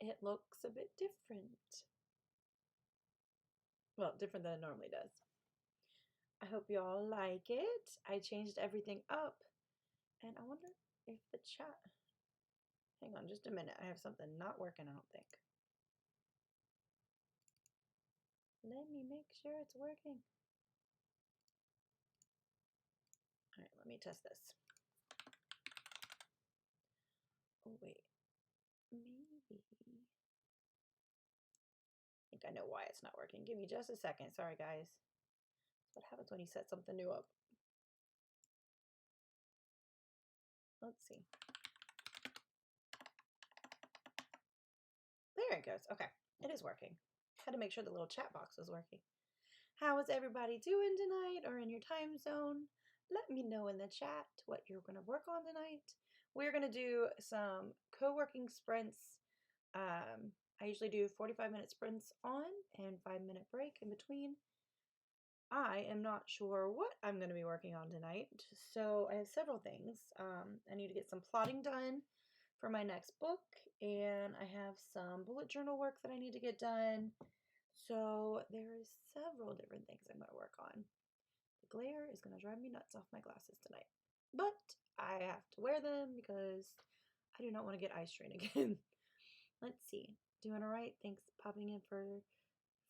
it looks a bit different. Well, different than it normally does. I hope you all like it. I changed everything up. And I wonder if the chat... Hang on just a minute. I have something not working, I don't think. Let me make sure it's working. All right, let me test this. Oh, wait. Maybe. I think I know why it's not working. Give me just a second. Sorry, guys. That's what happens when you set something new up. Let's see. There it goes. Okay, it is working. Had to make sure the little chat box was working. How is everybody doing tonight or in your time zone? Let me know in the chat what you're going to work on tonight. We're going to do some co-working sprints. I usually do 45-minute sprints on and 5-minute break in between. I am not sure what I'm going to be working on tonight, so I have several things. I need to get some plotting done for my next book, and I have some bullet journal work that I need to get done. So there's several different things I'm going to work on. The glare is going to drive me nuts off my glasses tonight, but I have to wear them because I do not want to get eye strain again. Let's see. Doing all right. Thanks popping in for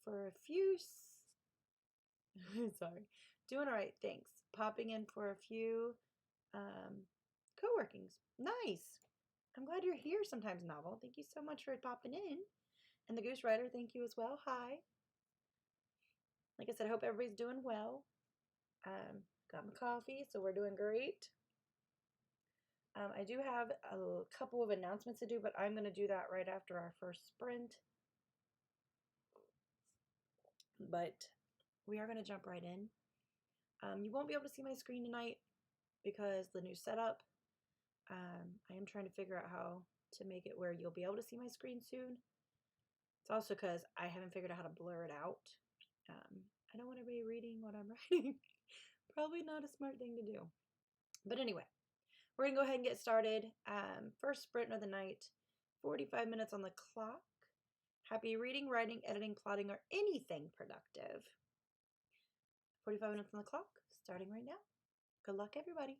a few. Sorry. Doing all right. Thanks. Popping in for a few co-workings. Nice. I'm glad you're here sometimes, Novel. Thank you so much for popping in. And the Goose Rider, thank you as well. Hi. Like I said, I hope everybody's doing well. Got my coffee, so we're doing great. I do have a couple of announcements to do, but I'm going to do that right after our first sprint. But we are going to jump right in. You won't be able to see my screen tonight because the new setup. I am trying to figure out how to make it where you'll be able to see my screen soon. It's also because I haven't figured out how to blur it out. I don't want everybody reading what I'm writing. Probably not a smart thing to do. But anyway, we're going to go ahead and get started. First sprint of the night, 45 minutes on the clock. Happy reading, writing, editing, plotting, or anything productive. 45 minutes on the clock, starting right now. Good luck, everybody.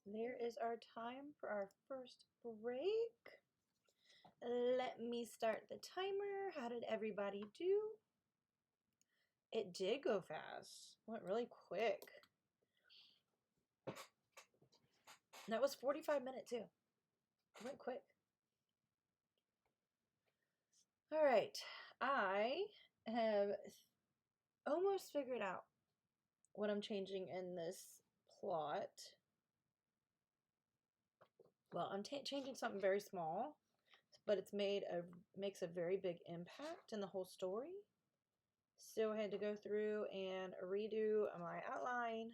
There is our time for our first break. Let me start the timer. How did everybody do? It did go fast. Went really quick. That was 45 minutes too. It went quick. All right. I have almost figured out what I'm changing in this plot. Well, I'm changing something very small, but it's makes a very big impact in the whole story. So I had to go through and redo my outline.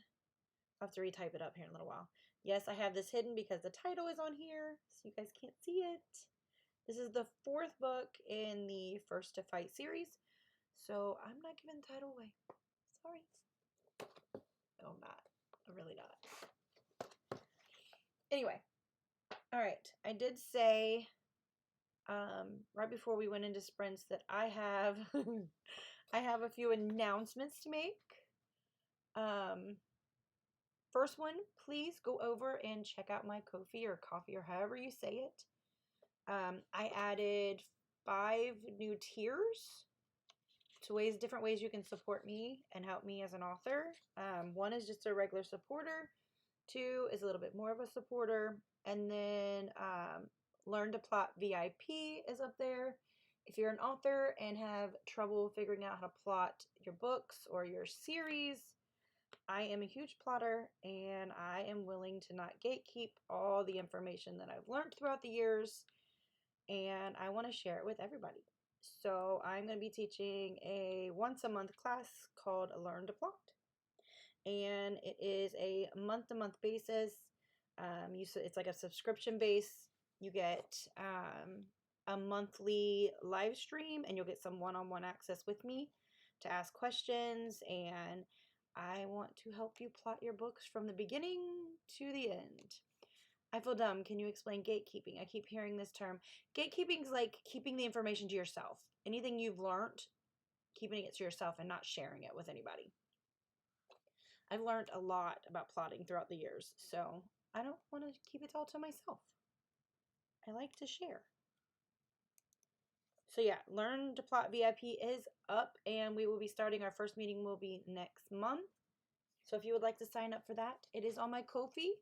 I'll have to retype it up here in a little while. Yes, I have this hidden because the title is on here, so you guys can't see it. This is the 4th book in the First to Fight series, so I'm not giving the title away. Sorry. No, I'm not. I'm really not. Anyway, all right. I did say right before we went into sprints that I have I have a few announcements to make. First one, please go over and check out my Ko-fi or coffee or however you say it. I added 5 new tiers to different ways you can support me and help me as an author. 1 is just a regular supporter. 2 is a little bit more of a supporter. And then Learn to Plot VIP is up there. If you're an author and have trouble figuring out how to plot your books or your series, I am a huge plotter and I am willing to not gatekeep all the information that I've learned throughout the years, and I want to share it with everybody. So I'm going to be teaching a once-a-month class called Learn to Plot, and it is a month-to-month basis. It's like a subscription base. You get a monthly live stream, and you'll get some one-on-one access with me to ask questions, and I want to help you plot your books from the beginning to the end. I feel dumb. Can you explain gatekeeping? I keep hearing this term. Gatekeeping is like keeping the information to yourself. Anything you've learned, keeping it to yourself and not sharing it with anybody. I've learned a lot about plotting throughout the years, so I don't want to keep it all to myself. I like to share. So yeah, Learn to Plot VIP is up, and we will be starting, our first meeting will be next month. So if you would like to sign up for that, it is on my Ko-fi.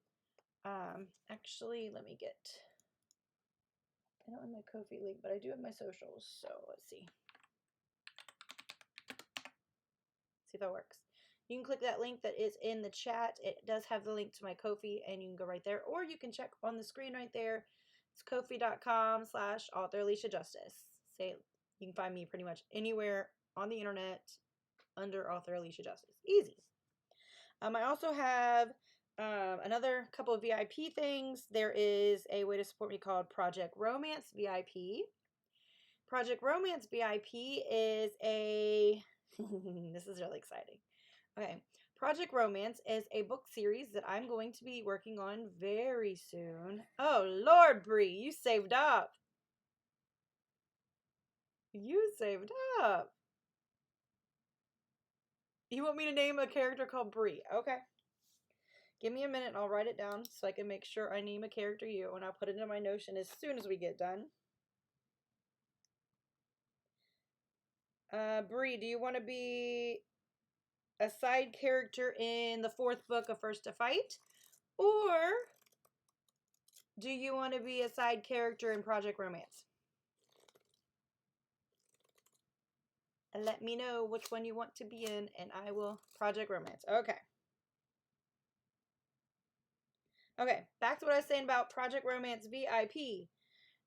Actually, let me get, I don't have my Ko-fi link, but I do have my socials. So let's see. See if that works. You can click that link that is in the chat. It does have the link to my Ko-fi, and you can go right there, or you can check on the screen right there. It's ko-fi.com/author Alicia Justice. You can find me pretty much anywhere on the internet under author Alicia Justice. Easy. I also have another couple of VIP things. There is a way to support me called Project Romance VIP. Project Romance VIP is a this is really exciting. Okay. Project Romance is a book series that I'm going to be working on very soon. Oh, Lord, Bree, you saved up. You saved up. You want me to name a character called Bree? Okay. Give me a minute and I'll write it down so I can make sure I name a character you, and I'll put it in my Notion as soon as we get done. Bree, do you want to be a side character in the 4th book of First to Fight? Or do you want to be a side character in Project Romance? And let me know which one you want to be in, and I will Project Romance. Okay. Okay, back to what I was saying about Project Romance VIP.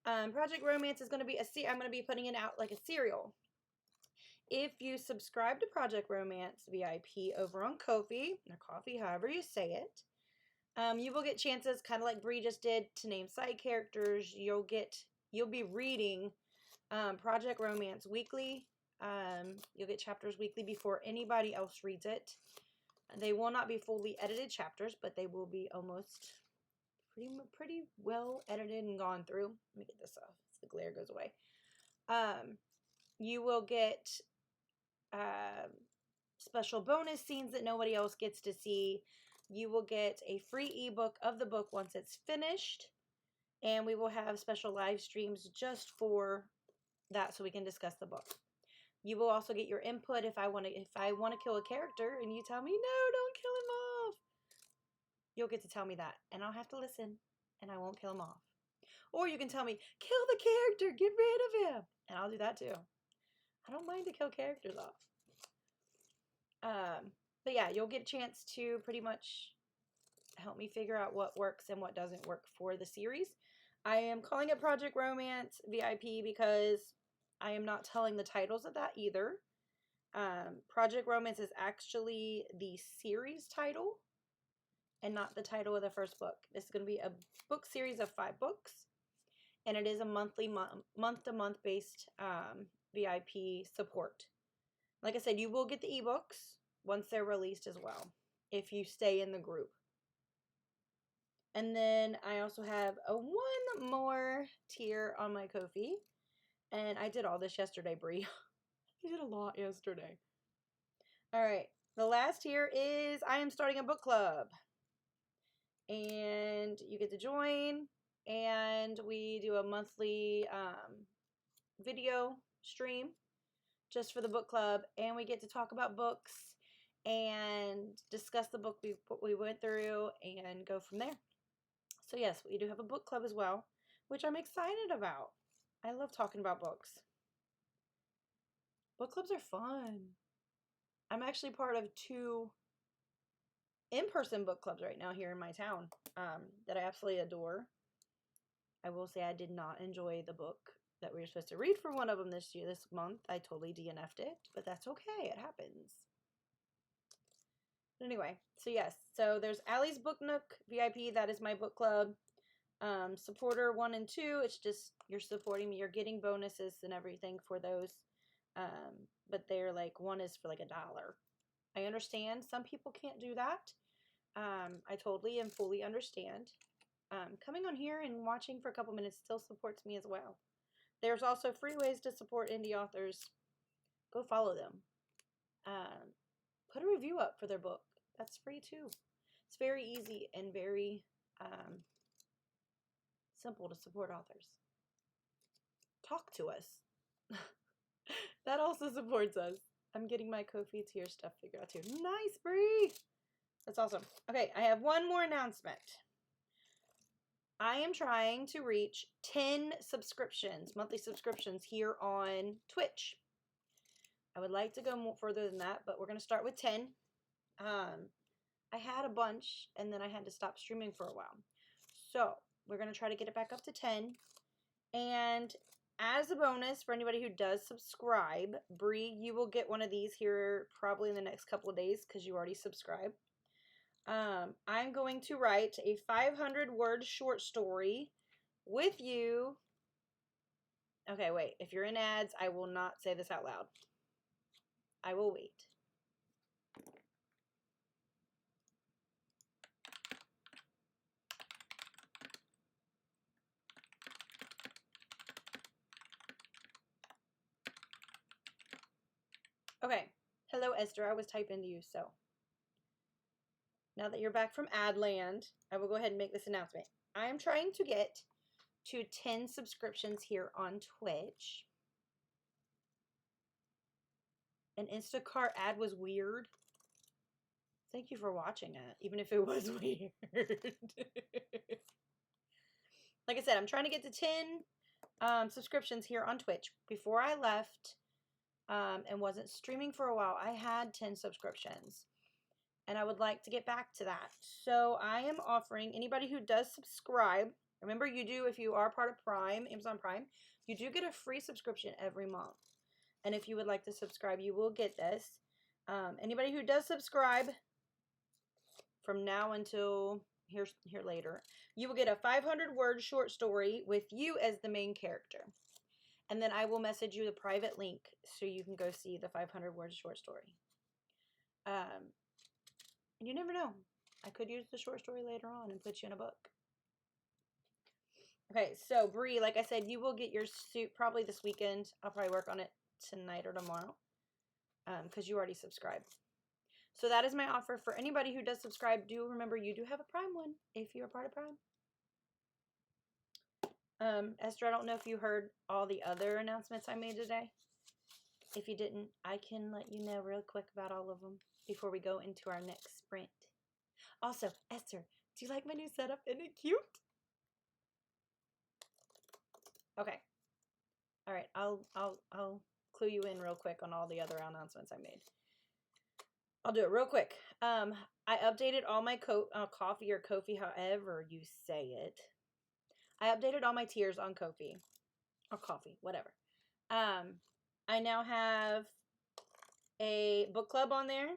Project Romance is going to be I'm going to be putting it out like a serial. If you subscribe to Project Romance VIP over on Ko-fi, or Ko-fi, however you say it, you will get chances, kind of like Bree just did, to name side characters. You'll be reading Project Romance weekly. You'll get chapters weekly before anybody else reads it. They will not be fully edited chapters, but they will be almost pretty well edited and gone through. Let me get this off so the glare goes away. You will get special bonus scenes that nobody else gets to see. you will get a free ebook of the book once it's finished. And we will have special live streams just for that so we can discuss the book. You will also get your input if I want to kill a character and you tell me, no, don't kill him off. You'll get to tell me that and I'll have to listen and I won't kill him off. Or you can tell me, kill the character, get rid of him. And I'll do that too. I don't mind to kill characters off. But yeah, you'll get a chance to pretty much help me figure out what works and what doesn't work for the series. I am calling it Project Romance VIP because I am not telling the titles of that either. Project Romance is actually the series title and not the title of the first book. This is going to be a book series of 5 books, and it is a month-to-month based VIP support. Like I said, you will get the ebooks once they're released as well, if you stay in the group. And then I also have one more tier on my Ko-fi. And I did all this yesterday, Brie. I did a lot yesterday. Alright, the last tier is I am starting a book club. And you get to join. And we do a monthly video stream just for the book club. And we get to talk about books and discuss the book we went through and go from there. So yes, we do have a book club as well, which I'm excited about. I love talking about books. Book clubs are fun. I'm actually part of 2 in-person book clubs right now here in my town that I absolutely adore. I will say I did not enjoy the book that we were supposed to read for one of them this month. I totally DNF'd it, but that's okay. It happens. But anyway, so yes. So there's Allie's Book Nook VIP. That is my book club. Supporter 1 and 2. It's just you're supporting me. You're getting bonuses and everything for those. But they're like, one is for like $1. I understand some people can't do that. I totally and fully understand. Coming on here and watching for a couple minutes still supports me as well. There's also free ways to support indie authors. Go follow them. Put a review up for their book. That's free too. It's very easy and very simple to support authors. Talk to us. That also supports us. I'm getting my Ko-fi tier stuff figured out too. Nice, Brie! That's awesome. Okay, I have one more announcement. I am trying to reach 10 subscriptions, monthly subscriptions here on Twitch. I would like to go more further than that, but we're going to start with 10. I had a bunch, and then I had to stop streaming for a while. So, we're going to try to get it back up to 10. And as a bonus, for anybody who does subscribe, Brie, you will get one of these here probably in the next couple of days because you already subscribed. I'm going to write a 500-word short story with you. Okay, wait. If you're in ads, I will not say this out loud. I will wait. Okay. Hello, Esther. I was typing to you, so. Now that you're back from Adland, I will go ahead and make this announcement. I am trying to get to 10 subscriptions here on Twitch. An Instacart ad was weird. Thank you for watching it, even if it was weird. Like I said, I'm trying to get to 10 subscriptions here on Twitch. Before I left and wasn't streaming for a while, I had 10 subscriptions. And I would like to get back to that. So I am offering anybody who does subscribe. Remember, you do, if you are part of Prime, Amazon Prime, you do get a free subscription every month. And if you would like to subscribe, you will get this. Anybody who does subscribe from now until here later, you will get a 500-word short story with you as the main character. And then I will message you the private link so you can go see the 500-word short story. And you never know. I could use the short story later on and put you in a book. Okay, so Brie, like I said, you will get your suit probably this weekend. I'll probably work on it tonight or tomorrow because you already subscribed. So that is my offer for anybody who does subscribe. Do remember you do have a Prime one if you're a part of Prime. Esther, I don't know if you heard all the other announcements I made today. If you didn't, I can let you know real quick about all of them before we go into our next sprint. Also, Esther, do you like my new setup? Isn't it cute? Okay. All right, I'll clue you in real quick on all the other announcements I made. I'll do it real quick. I updated all my coffee or Ko-fi, however you say it. I updated all my tiers on Ko-fi or coffee, whatever. I now have a book club on there.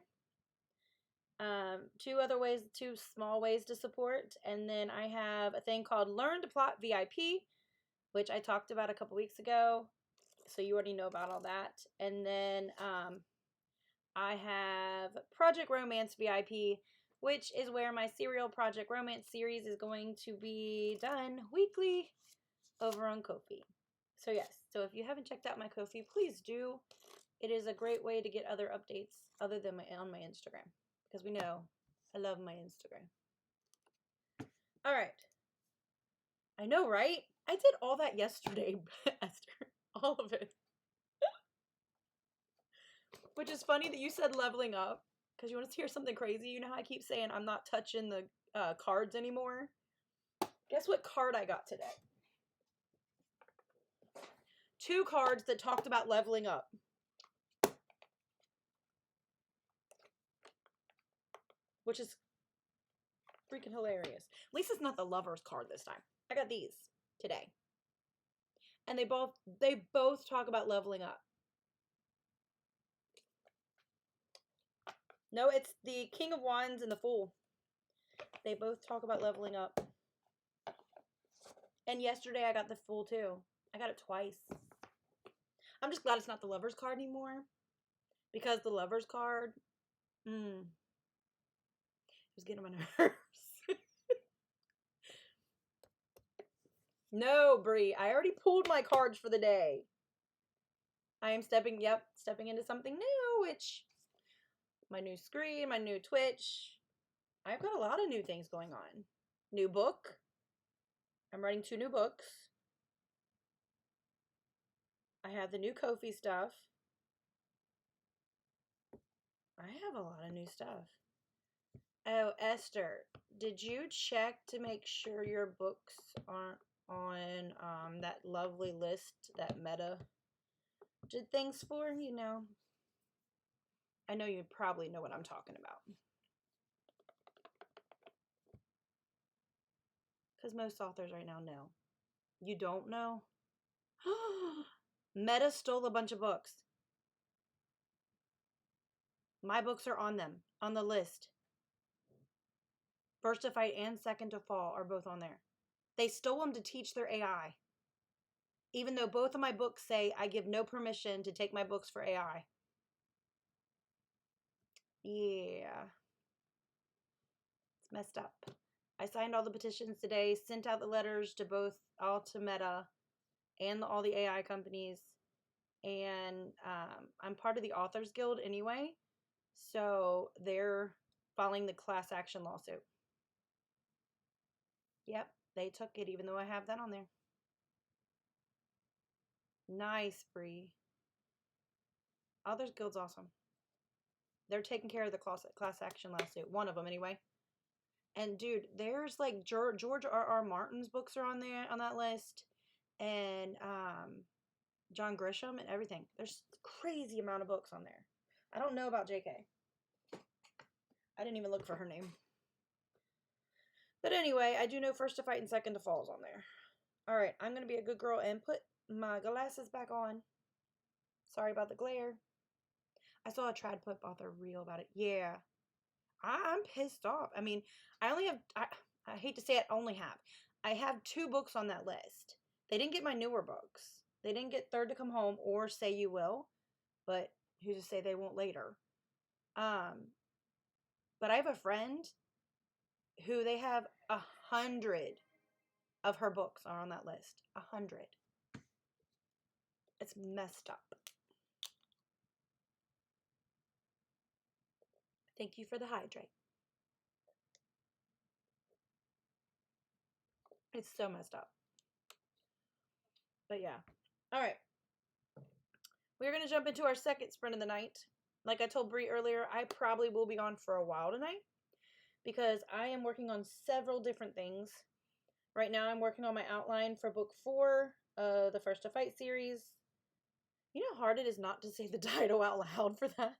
Two small ways to support, and then I have a thing called Learn to Plot VIP, which I talked about a couple weeks ago, so you already know about all that. And then I have Project Romance VIP, which is where my serial Project Romance series is going to be done weekly over on Ko-fi. So yes, so if you haven't checked out my Ko-fi, please do. It is a great way to get other updates other than on my Instagram, because we know I love my Instagram. All right. I know, right? I did all that yesterday, Esther. All of it. Which is funny that you said leveling up, because you want to hear something crazy. You know how I keep saying I'm not touching the cards anymore? Guess what card I got today? 2 cards that talked about leveling up. Which is freaking hilarious. At least it's not the Lovers card this time. I got these today. And they both talk about leveling up. No, it's the King of Wands and the Fool. They both talk about leveling up. And yesterday I got the Fool too. I got it twice. I'm just glad it's not the Lovers card anymore. Because the Lovers card, it was getting on my nerves. No, Bree, I already pulled my cards for the day. I am stepping into something new, which my new screen, my new Twitch. I've got a lot of new things going on. New book. I'm writing 2 new books. I have the new Ko-fi stuff. I have a lot of new stuff. Oh, Esther, did you check to make sure your books aren't on that lovely list that Meta did things for? You know, I know you probably know what I'm talking about. Because most authors right now know. You don't know? Meta stole a bunch of books. My books are on them, on the list. First to Fight and Second to Fall are both on there. They stole them to teach their AI. Even though both of my books say I give no permission to take my books for AI. Yeah. It's messed up. I signed all the petitions today, sent out the letters to to Meta and all the AI companies. And I'm part of the Authors Guild anyway. So they're filing the class action lawsuit. Yep, they took it even though I have that on there. Nice, Bree. Authors Guild's awesome. They're taking care of the class action lawsuit. One of them anyway. And dude, there's like George R.R. Martin's books are on there on that list. And John Grisham and everything. There's a crazy amount of books on there. I don't know about JK. I didn't even look for her name. But anyway, I do know First to Fight and Second to Fall's on there. Alright, I'm going to be a good girl and put my glasses back on. Sorry about the glare. I saw a Trad Pop author reel about it. Yeah. I'm pissed off. I mean, I only have... I hate to say it, I have 2 books on that list. They didn't get my newer books. They didn't get Third to Come Home or Say You Will. But who's to say they won't later? But I have a friend who they have 100 of her books are on that list. 100. It's messed up. Thank you for the hydrate. It's so messed up. But yeah. All right. We're going to jump into our second sprint of the night. Like I told Brie earlier, I probably will be on for a while tonight because I am working on several different things. Right now I'm working on my outline for book 4, the First to Fight series. You know how hard it is not to say the title out loud for that?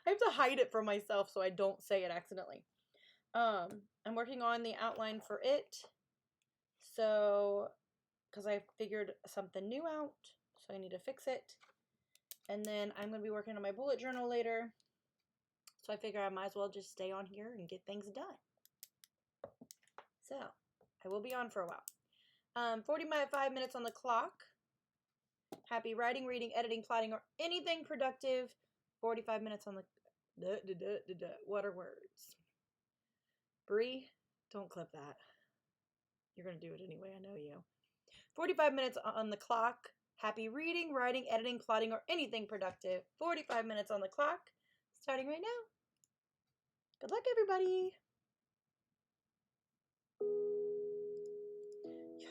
I have to hide it from myself so I don't say it accidentally. I'm working on the outline for it. So, because I figured something new out, so I need to fix it. And then I'm going to be working on my bullet journal later. So I figure I might as well just stay on here and get things done. So, I will be on for a while. 45 minutes on the clock. Happy writing, reading, editing, plotting, or anything productive. 45 minutes on the... What are words? Brie, don't clip that. You're going to do it anyway, I know you. 45 minutes on the clock. Happy reading, writing, editing, plotting, or anything productive. 45 minutes on the clock. Starting right now. Good luck, everybody. Yes.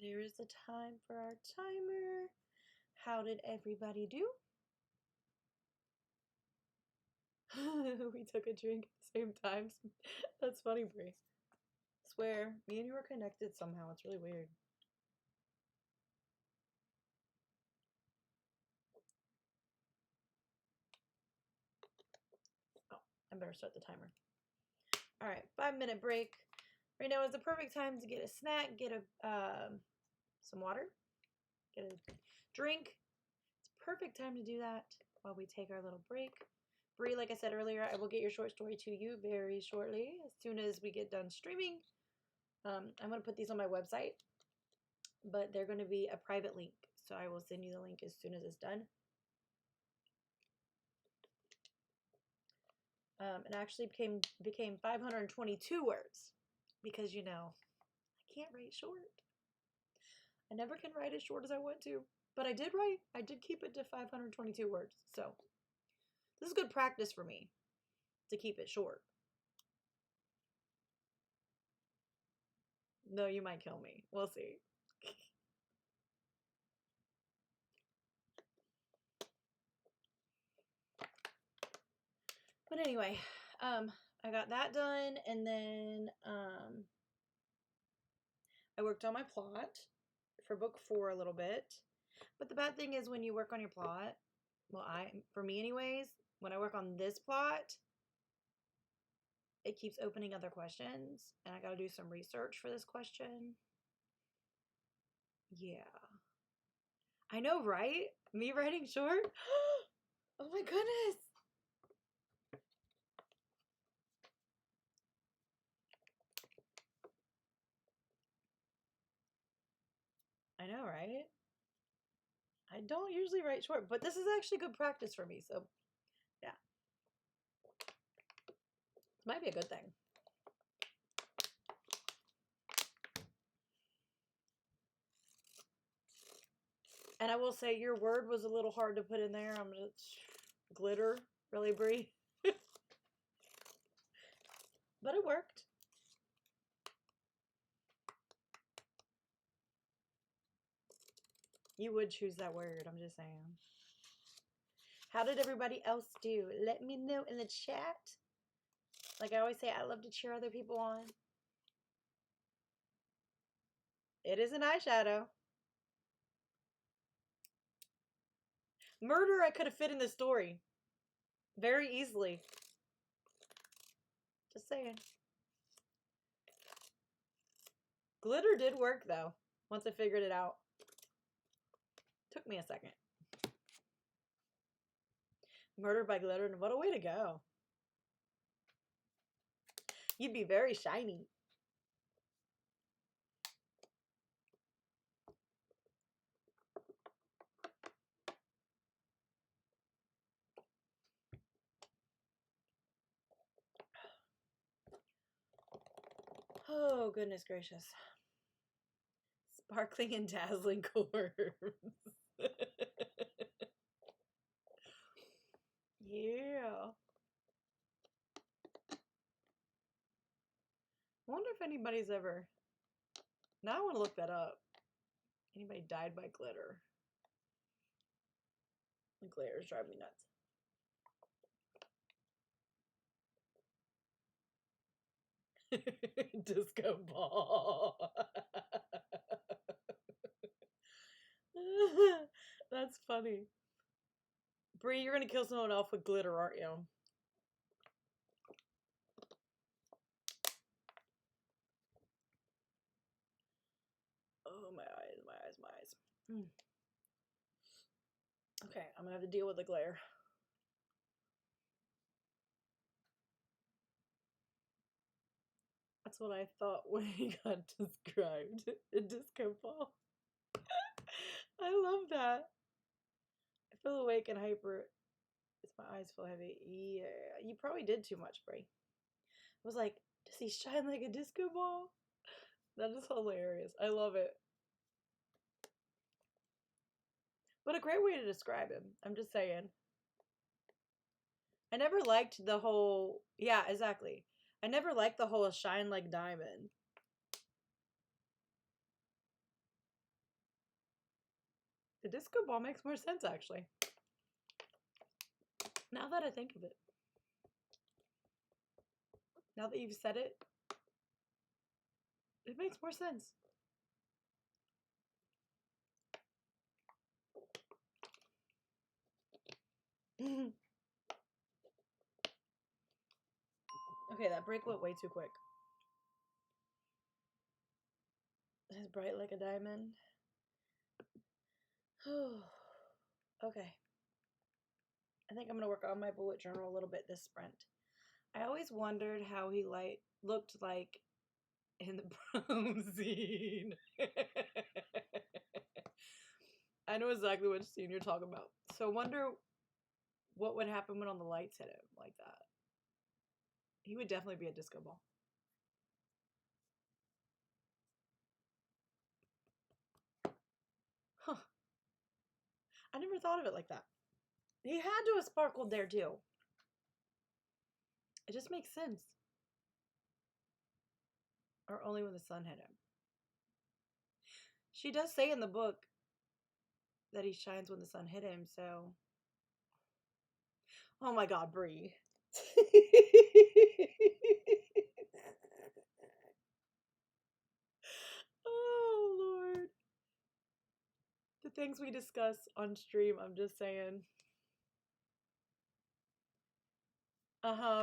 There is the time for our timer. How did everybody do? We took a drink at the same time. That's funny, Brie. Swear, me and you are connected somehow. It's really weird. Oh, I better start the timer. All right, 5-minute break. Right now is the perfect time to get a snack, get some water, get a drink. It's perfect time to do that while we take our little break. Brie, like I said earlier, I will get your short story to you very shortly as soon as we get done streaming. I'm going to put these on my website, but they're going to be a private link, so I will send you the link as soon as it's done. It actually became 522 words because, you know, I can't write short. I never can write as short as I want to, but I did write. I did keep it to 522 words, so this is good practice for me to keep it short. No, you might kill me. We'll see. But anyway, I got that done, and then I worked on my plot for book 4 a little bit. But the bad thing is when you work on your plot, well, for me anyways, when I work on this plot, it keeps opening other questions, and I got to do some research for this question. Yeah. I know, right? Me writing short? Oh my goodness. I know, right? I don't usually write short, but this is actually good practice for me, so yeah. This might be a good thing. And I will say your word was a little hard to put in there. I'm just glitter, really, Brie. But it worked. You would choose that word, I'm just saying. How did everybody else do? Let me know in the chat. Like I always say, I love to cheer other people on. It is an eyeshadow. Murder I could have fit in the story very easily. Just saying. Glitter did work though, once I figured it out. Took me a second. Murder by glitter, and what a way to go. You'd be very shiny. Oh, goodness gracious. Sparkling and dazzling cords. Yeah. I wonder if anybody's ever... Now I want to look that up. Anybody died by glitter? The glitters drive me nuts. Disco ball. That's funny. Brie, you're gonna kill someone off with glitter, aren't you? Oh, my eyes, my eyes, my eyes. Okay, I'm gonna have to deal with the glare. That's what I thought when he got described. A disco ball. I love that. I feel awake and hyper. My eyes feel heavy. Yeah, you probably did too much, Brie. I was like, does he shine like a disco ball? That is hilarious. I love it. What a great way to describe him. I'm just saying. I never liked the whole... Yeah, exactly. I never liked the whole shine like diamond. The disco ball makes more sense, actually. Now that I think of it. Now that you've said it, it makes more sense. Okay, that break went way too quick. It's bright like a diamond. Okay. I think I'm going to work on my bullet journal a little bit this sprint. I always wondered how he looked like in the prom scene. I know exactly which scene you're talking about. So I wonder what would happen when all the lights hit him like that. He would definitely be a disco ball. Huh. I never thought of it like that. He had to have sparkled there too. It just makes sense. Or only when the sun hit him. She does say in the book that he shines when the sun hit him, so. Oh my god, Bree. Oh, Lord. The things we discuss on stream, I'm just saying.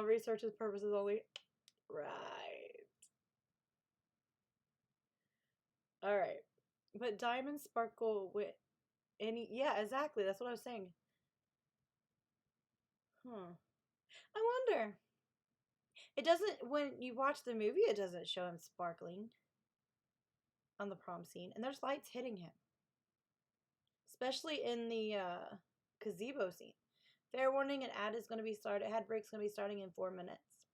Research purposes only. Right. Alright. But diamonds sparkle with any. Yeah, exactly. That's what I was saying. I wonder. It doesn't, when you watch the movie, it doesn't show him sparkling on the prom scene. And there's lights hitting him. Especially in the gazebo scene. Fair warning, an ad is going to be started. Ad break's going to be starting in 4 minutes.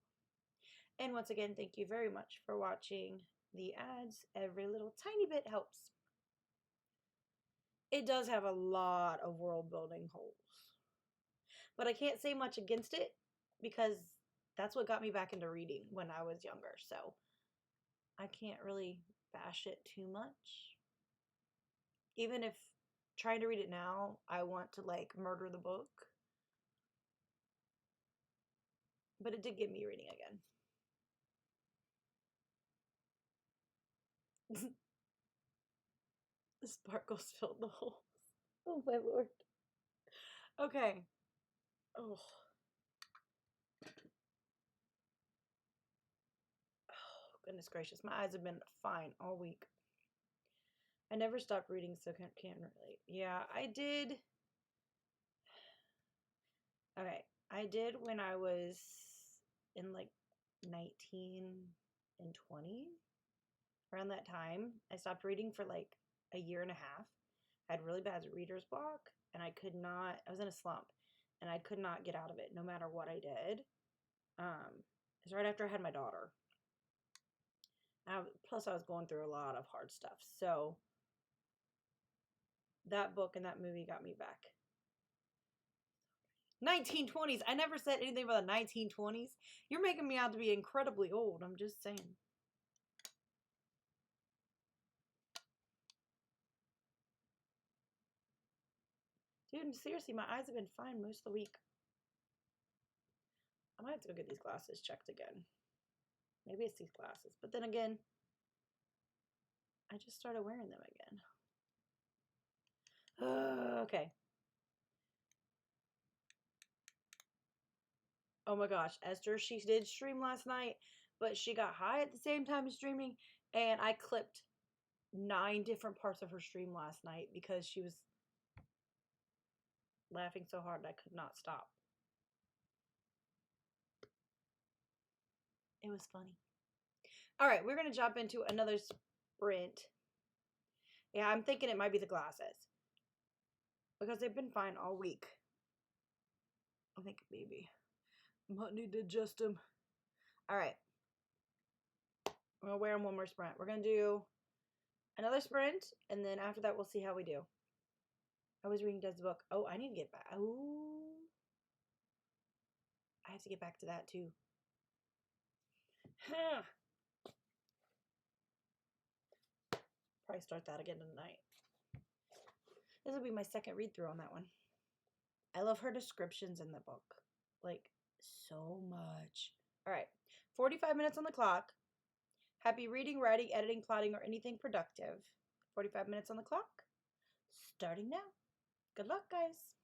And once again, thank you very much for watching the ads. Every little tiny bit helps. It does have a lot of world building holes. But I can't say much against it because that's what got me back into reading when I was younger. So I can't really bash it too much. Even if trying to read it now, I want to like murder the book. But it did get me reading again. The sparkles filled the holes. Oh my lord. Okay. Oh. Goodness gracious. My eyes have been fine all week. I never stopped reading, so can't relate. Yeah, I did. Okay. I did when I was in like 19 and 20. Around that time, I stopped reading for like a year and a half. I had really bad reader's block, and I was in a slump, and I could not get out of it no matter what I did. It's right after I had my daughter. Plus, I was going through a lot of hard stuff. So, that book and that movie got me back. 1920s. I never said anything about the 1920s. You're making me out to be incredibly old. I'm just saying. Dude, seriously, my eyes have been fine most of the week. I might have to go get these glasses checked again. Maybe it's these glasses. But then again, I just started wearing them again. Okay. Oh my gosh. Esther, she did stream last night, but she got high at the same time as streaming, and I clipped 9 different parts of her stream last night because she was laughing so hard I could not stop. It was funny. All right, we're going to jump into another sprint. Yeah, I'm thinking it might be the glasses because they've been fine all week. I think maybe might need to adjust them. All right. I'm going to wear them one more sprint. We're going to do another sprint, and then after that, we'll see how we do. I was reading Doug's book. Oh, I need to get back. Oh, I have to get back to that too. Huh. Probably start that again tonight. This will be my second read through on that one. I love her descriptions in the book. Like, so much. All right, 45 minutes on the clock. Happy reading, writing, editing, plotting, or anything productive. 45 minutes on the clock. Starting now. Good luck, guys.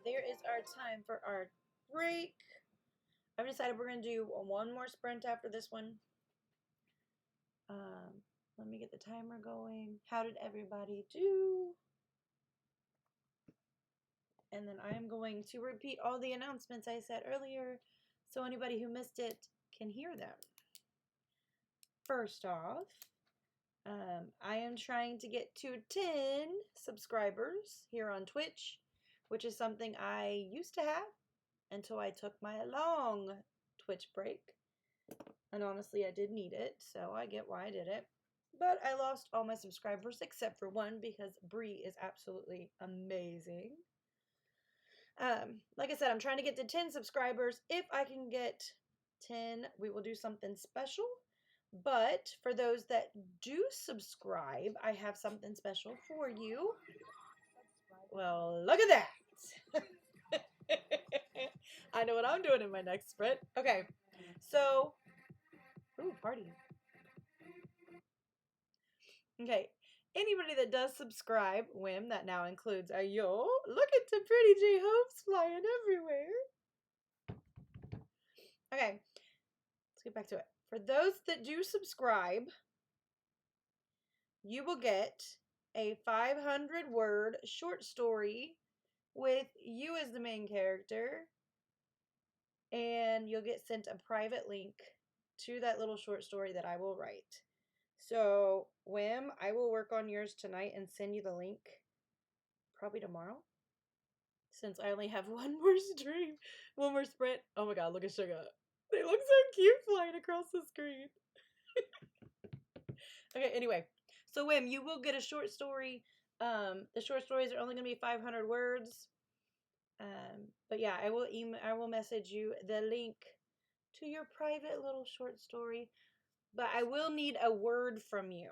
there is our time for our break. I've decided we're going to do one more sprint after this one. Let me get the timer going. How did everybody do? And then I am going to repeat all the announcements I said earlier so anybody who missed it can hear them. First off, I am trying to get to 10 subscribers here on Twitch, which is something I used to have until I took my long Twitch break. And honestly, I did need it, so I get why I did it. But I lost all my subscribers except for one because Bree is absolutely amazing. Like I said, I'm trying to get to 10 subscribers. If I can get 10, we will do something special. But for those that do subscribe, I have something special for you. Well, look at that. I know what I'm doing in my next sprint. Okay, so, ooh, party. Okay, anybody that does subscribe, Whim, that now includes Ayo. Look at the pretty J Hopes flying everywhere. Okay, let's get back to it. For those that do subscribe, you will get a 500-word short story with you as the main character, and you'll get sent a private link to that little short story that I will write. So, Whim, I will work on yours tonight and send you the link probably tomorrow, since I only have one more stream, one more sprint. Oh my god, look at Sugar. They look so cute flying across the screen. Okay, anyway. So, Whim, you will get a short story. The short stories are only going to be 500 words. But yeah, I will message you the link to your private little short story. But I will need a word from you.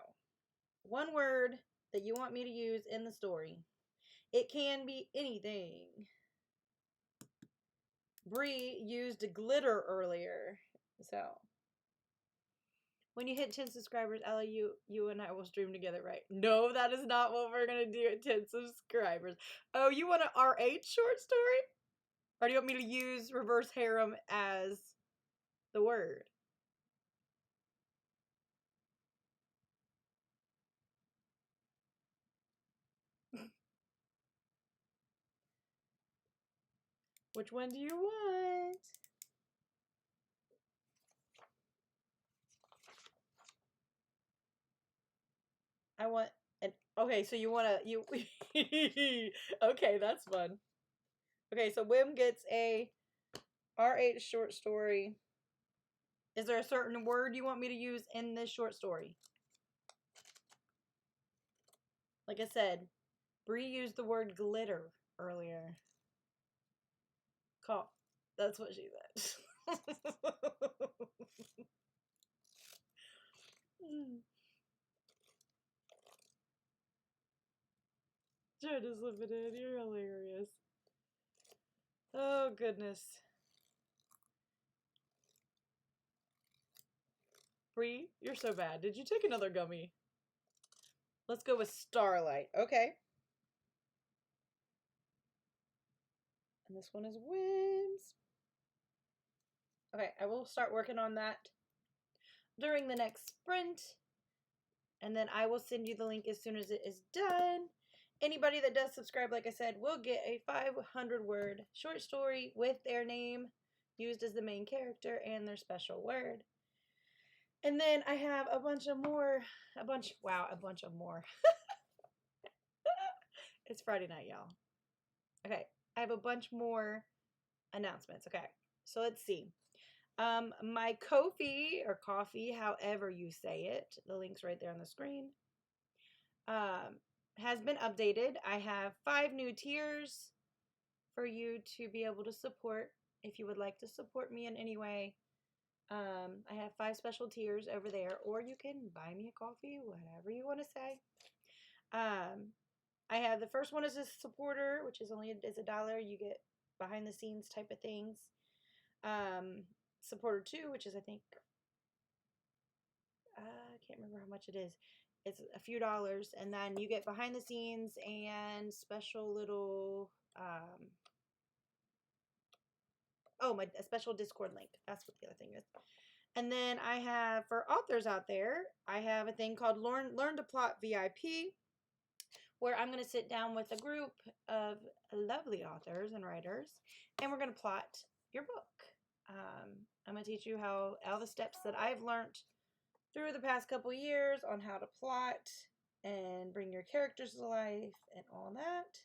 One word that you want me to use in the story. It can be anything. Bree used glitter earlier. So, when you hit 10 subscribers, Ella, you and I will stream together, right? No, that is not what we're going to do at 10 subscribers. Oh, you want an R8 short story? Or do you want me to use reverse harem as the word? Which one do you want? I want an... Okay, so you want to... You... Okay, that's fun. Okay, so Whim gets a R8 short story. Is there a certain word you want me to use in this short story? Like I said, Bree used the word glitter earlier. Call. That's what she said. Try to slip it in. You're hilarious. Oh, goodness. Bree, you're so bad. Did you take another gummy? Let's go with Starlight. Okay. And this one is Whims. Okay, I will start working on that during the next sprint. And then I will send you the link as soon as it is done. Anybody that does subscribe, like I said, will get a 500-word short story with their name used as the main character and their special word. And then I have a bunch of more. It's Friday night, y'all. Okay, I have a bunch more announcements. Okay, so let's see. My Ko-fi or coffee, however you say it, the link's right there on the screen, has been updated. I have 5 new tiers for you to be able to support if you would like to support me in any way. I have 5 special tiers over there, or you can buy me a coffee, whatever you want to say. I have the first one is a supporter, which is only is $1. You get behind the scenes type of things. Supporter 2, which is I think I can't remember how much it is. It's a few dollars, and then you get behind the scenes and special little Oh, a special Discord link. That's what the other thing is. And then I have, for authors out there, I have a thing called Learn to Plot VIP, where I'm going to sit down with a group of lovely authors and writers, and we're going to plot your book. I'm going to teach you how all the steps that I've learned through the past couple years on how to plot and bring your characters to life and all that.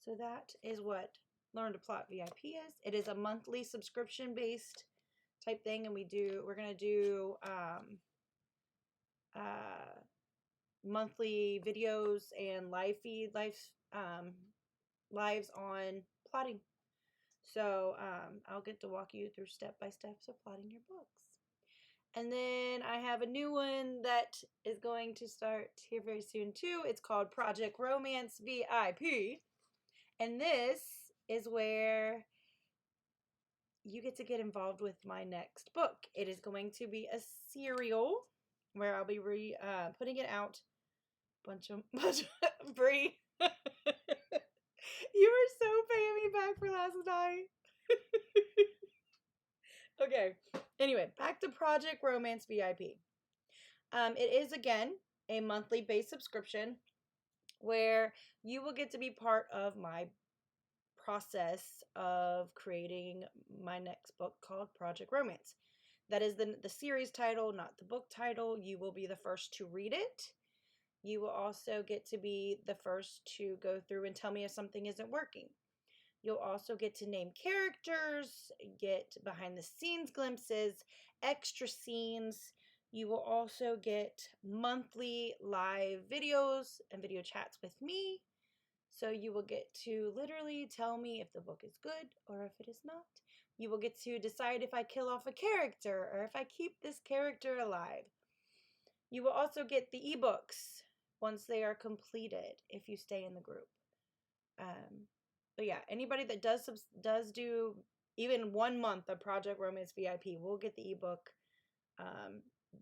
So that is what Learn to Plot VIP is. It is a monthly subscription based type thing, and we're going to do monthly videos and lives on plotting. So I'll get to walk you through step-by-steps of plotting your books. And then I have a new one that is going to start here very soon too. It's called Project Romance VIP. And this is where you get to get involved with my next book. It is going to be a serial where I'll be putting it out. Bunch of Brie. You were so paying me back for last night. Okay. Anyway, back to Project Romance VIP. It is, again, a monthly based subscription where you will get to be part of my process of creating my next book called Project Romance. That is the series title, not the book title. You will be the first to read it. You will also get to be the first to go through and tell me if something isn't working. You'll also get to name characters, get behind the scenes glimpses, extra scenes. You will also get monthly live videos and video chats with me. So you will get to literally tell me if the book is good or if it is not. You will get to decide if I kill off a character or if I keep this character alive. You will also get the ebooks once they are completed if you stay in the group. But yeah, anybody that does do even 1 month of Project Romance VIP will get the ebook,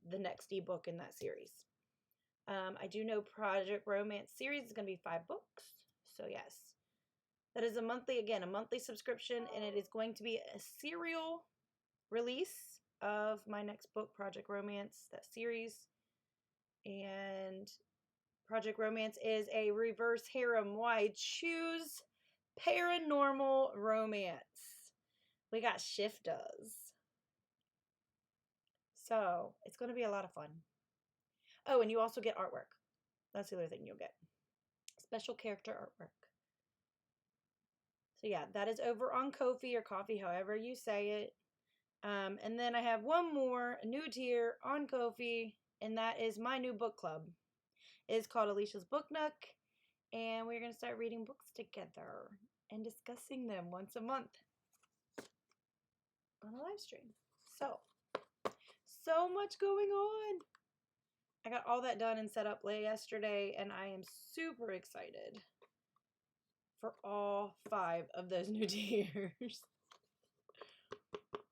the next ebook in that series. I do know Project Romance series is going to be 5 books. So yes, that is a monthly subscription, and it is going to be a serial release of my next book, Project Romance, that series. And Project Romance is a reverse harem wide choose paranormal romance. We got shifters. So it's going to be a lot of fun. Oh, and you also get artwork. That's the other thing you'll get. Special character artwork. So yeah, that is over on Ko-fi or Coffee, however you say it. And then I have one more new tier on Ko-fi, and that is my new book club. It is called Alicia's Book Nook, and we're going to start reading books together and discussing them once a month on a live stream. So much going on. I got all that done and set up late yesterday, and I am super excited for all 5 of those new tiers.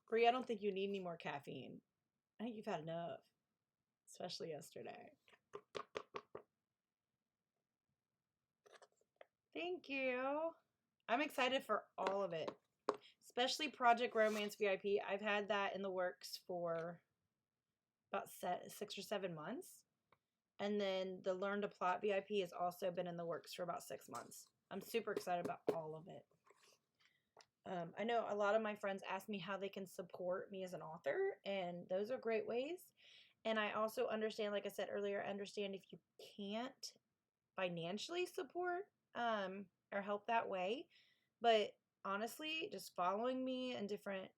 Brie, I don't think you need any more caffeine. I think you've had enough, especially yesterday. Thank you. I'm excited for all of it, especially Project Romance VIP. I've had that in the works for about 6 or 7 months. And then the Learn to Plot VIP has also been in the works for about 6 months. I'm super excited about all of it. I know a lot of my friends ask me how they can support me as an author, and those are great ways. And I also understand, like I said earlier, I understand if you can't financially support or help that way. But honestly, just following me in different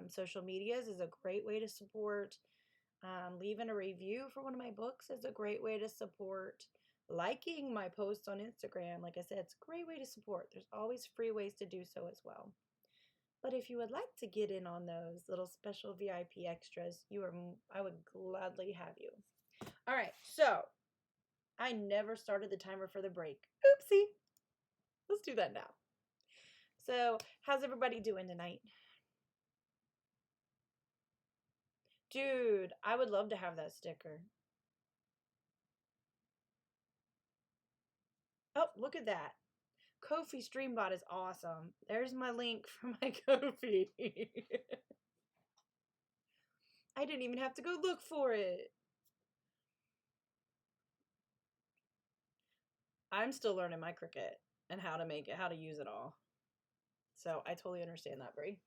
social medias is a great way to support. Leaving a review for one of my books is a great way to support. Liking my posts on Instagram, like I said, it's a great way to support. There's always free ways to do so as well. But if you would like to get in on those little special VIP extras, I would gladly have you. All right, so I never started the timer for the break. Oopsie. Let's do that now. So, how's everybody doing tonight? Dude, I would love to have that sticker. Oh, look at that. Ko-fi Streambot is awesome. There's my link for my Ko-fi. I didn't even have to go look for it. I'm still learning my Cricut and how to make it, how to use it all. So I totally understand that, Brie.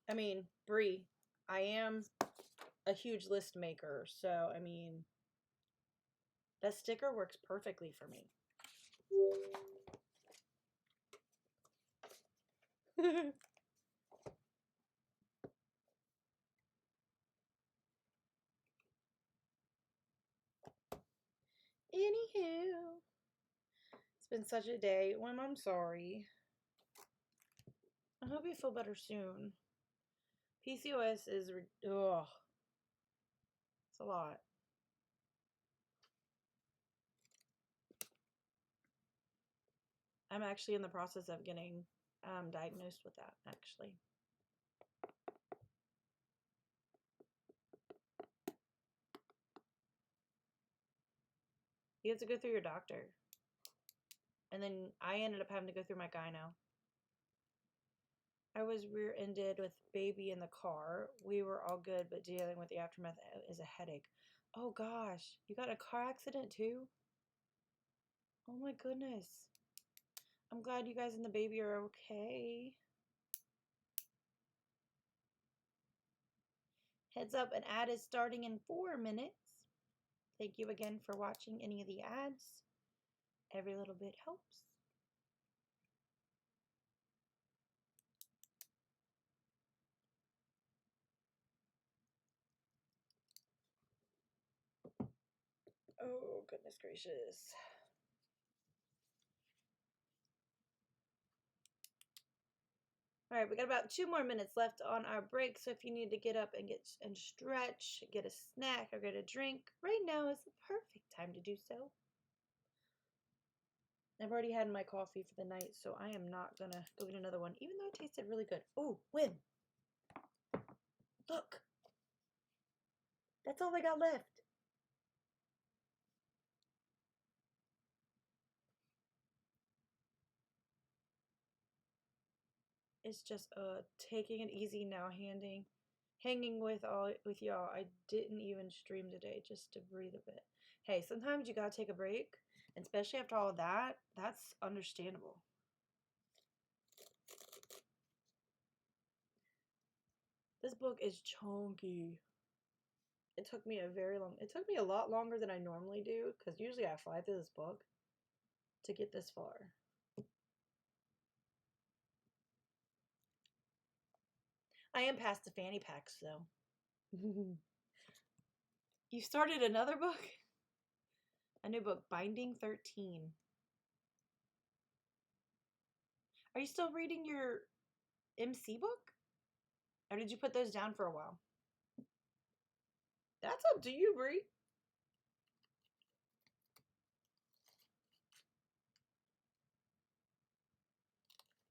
I mean, Brie, I am a huge list maker, so I mean, that sticker works perfectly for me. Anywho, it's been such a day. When I'm sorry. I hope you feel better soon. PCOS is, ugh, it's a lot. I'm actually in the process of getting diagnosed with that, actually. You have to go through your doctor. And then I ended up having to go through my gyno. I was rear-ended with baby in the car. We were all good, but dealing with the aftermath is a headache. Oh gosh, you got in a car accident too? Oh my goodness. I'm glad you guys and the baby are okay. Heads up, an ad is starting in 4 minutes. Thank you again for watching any of the ads. Every little bit helps. Oh, goodness gracious. All right, we got about 2 more minutes left on our break, so if you need to get up and stretch, get a snack or get a drink, right now is the perfect time to do so. I've already had my coffee for the night, so I am not gonna go get another one, even though it tasted really good. Oh, Win! Look! That's all I got left. It's just taking it easy now, hanging with y'all. I didn't even stream today just to breathe a bit. Hey, sometimes you gotta take a break, and especially after all of that, that's understandable. This book is chunky. It took me a lot longer than I normally do, because usually I fly through this book to get this far. I am past the fanny packs, though. You started another book? A new book, Binding 13. Are you still reading your MC book? Or did you put those down for a while? That's up to you, Brie.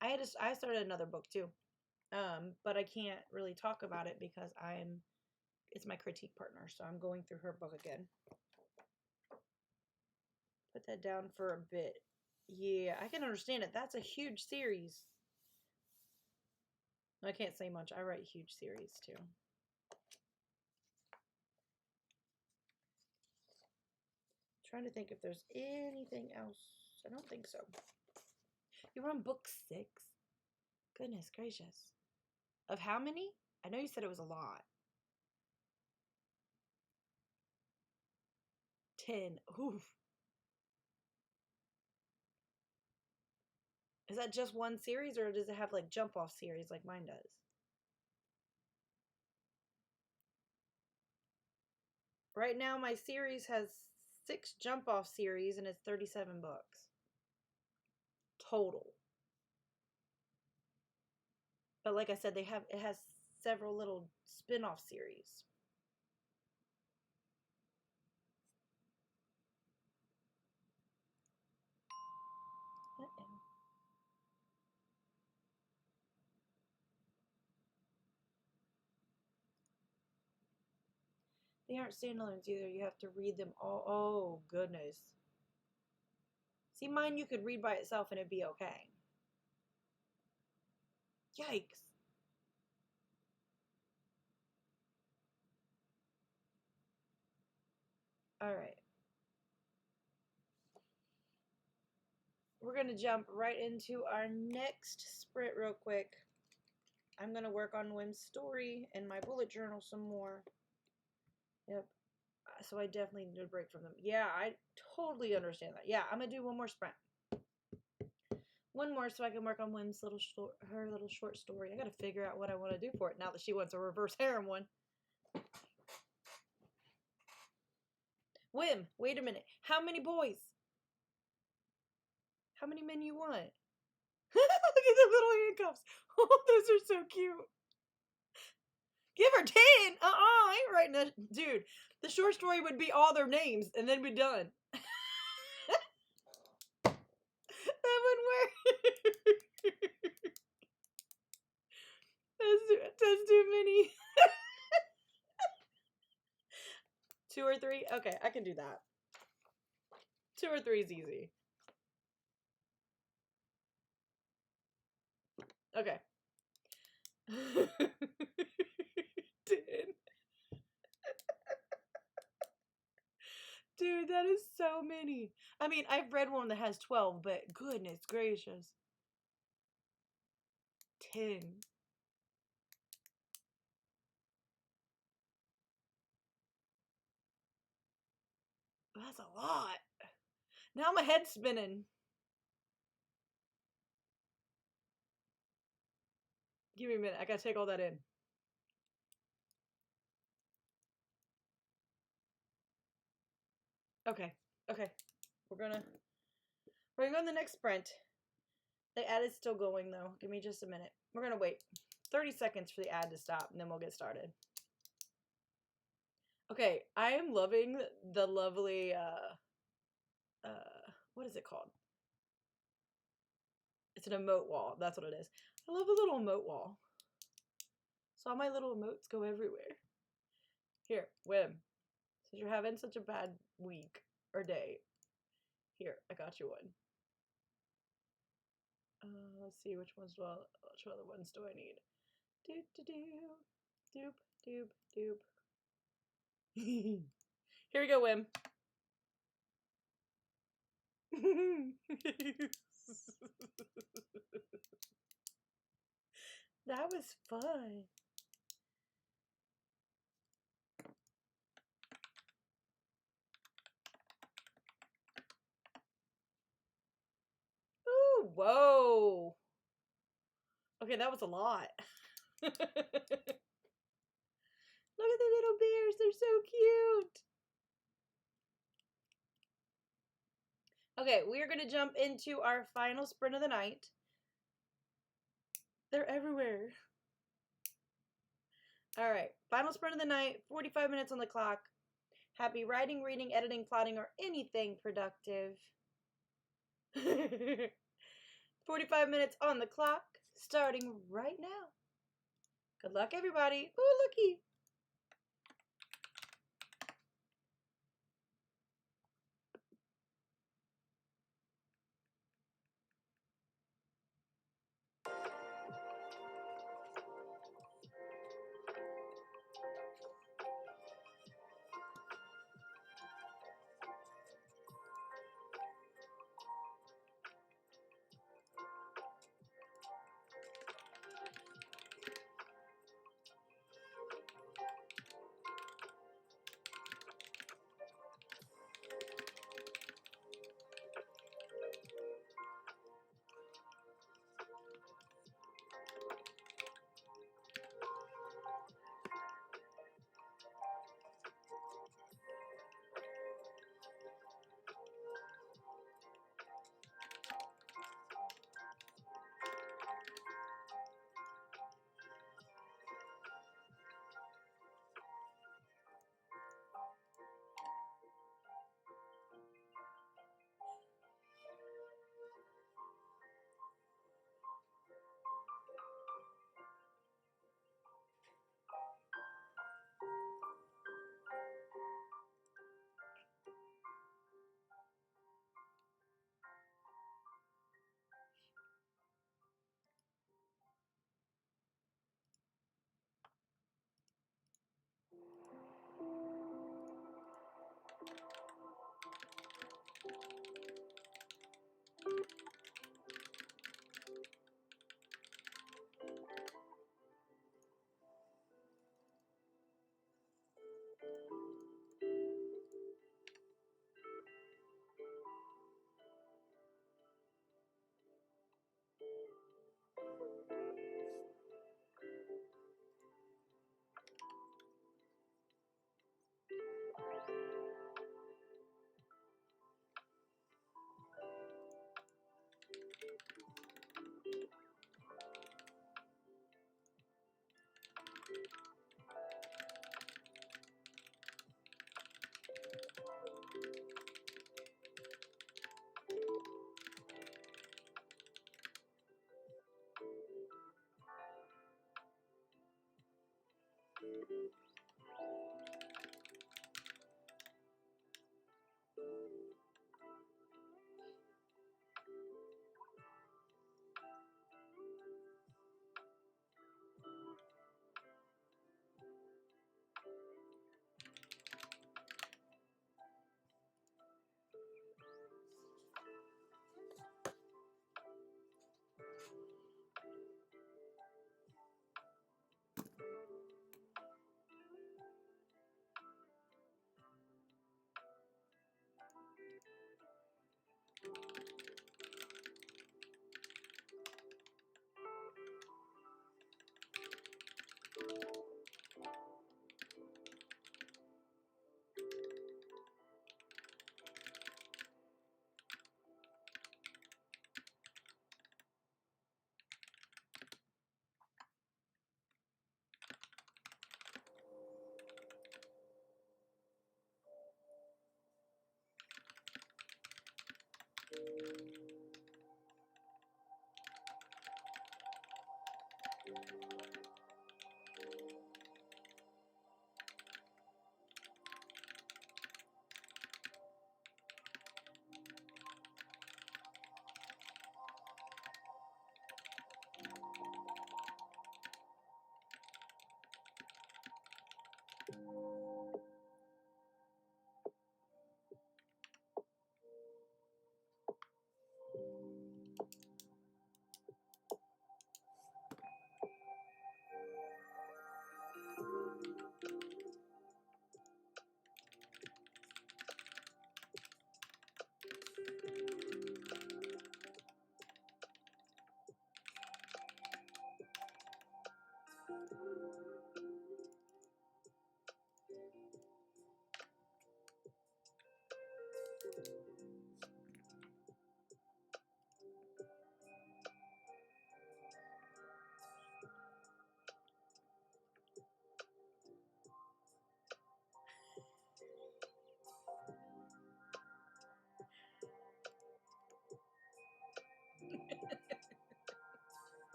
I started another book too. But I can't really talk about it because it's my critique partner, so I'm going through her book again. Put that down for a bit. Yeah, I can understand it. That's a huge series. I can't say much. I write huge series too. Trying to think if there's anything else. I don't think so. You're on book 6? Goodness gracious. Of how many? I know you said it was a lot. 10. Oof. Is that just one series, or does it have like jump off series like mine does? Right now my series has 6 jump off series and it's 37 books total. But like I said, it has several little spin-off series. They aren't standalones either. You have to read them all. Oh, goodness. See, mine you could read by itself and it'd be okay. Yikes. All right. We're going to jump right into our next sprint real quick. I'm going to work on Wim's story and my bullet journal some more. Yep. So I definitely need a break from them. Yeah, I totally understand that. Yeah, I'm going to do one more sprint. One more so I can work on Wim's her little short story. I got to figure out what I want to do for it now that she wants a reverse harem one. Wim, wait a minute. How many boys? How many men you want? Look at the little handcuffs. Oh, those are so cute. Give her 10. I ain't writing that. Dude, the short story would be all their names and then be done. That wouldn't work. That's too many. 2 or 3? Okay, I can do that. 2 or 3 is easy. Okay. 10. Dude, that is so many. I mean, I've read one that has 12, but goodness gracious. 10. That's a lot. Now my head's spinning. Give me a minute. I gotta take all that in. Okay. Okay. We're gonna go to the next sprint. The ad is still going though. Give me just a minute. We're gonna wait 30 seconds for the ad to stop and then we'll get started. Okay, I am loving the lovely what is it called? It's an emote wall. That's what it is. I love the little emote wall. So all my little emotes go everywhere. Here, Wim. Since you're having such a bad week or day, here, I got you one. Let's see which other ones do I need? Doop doop doop doop. Here we go, Wim. That was fun. Ooh, whoa. Okay, that was a lot. Look at the little bears. They're so cute. Okay, we are going to jump into our final sprint of the night. They're everywhere. All right, final sprint of the night, 45 minutes on the clock. Happy writing, reading, editing, plotting, or anything productive. 45 minutes on the clock, starting right now. Good luck, everybody. Ooh, looky.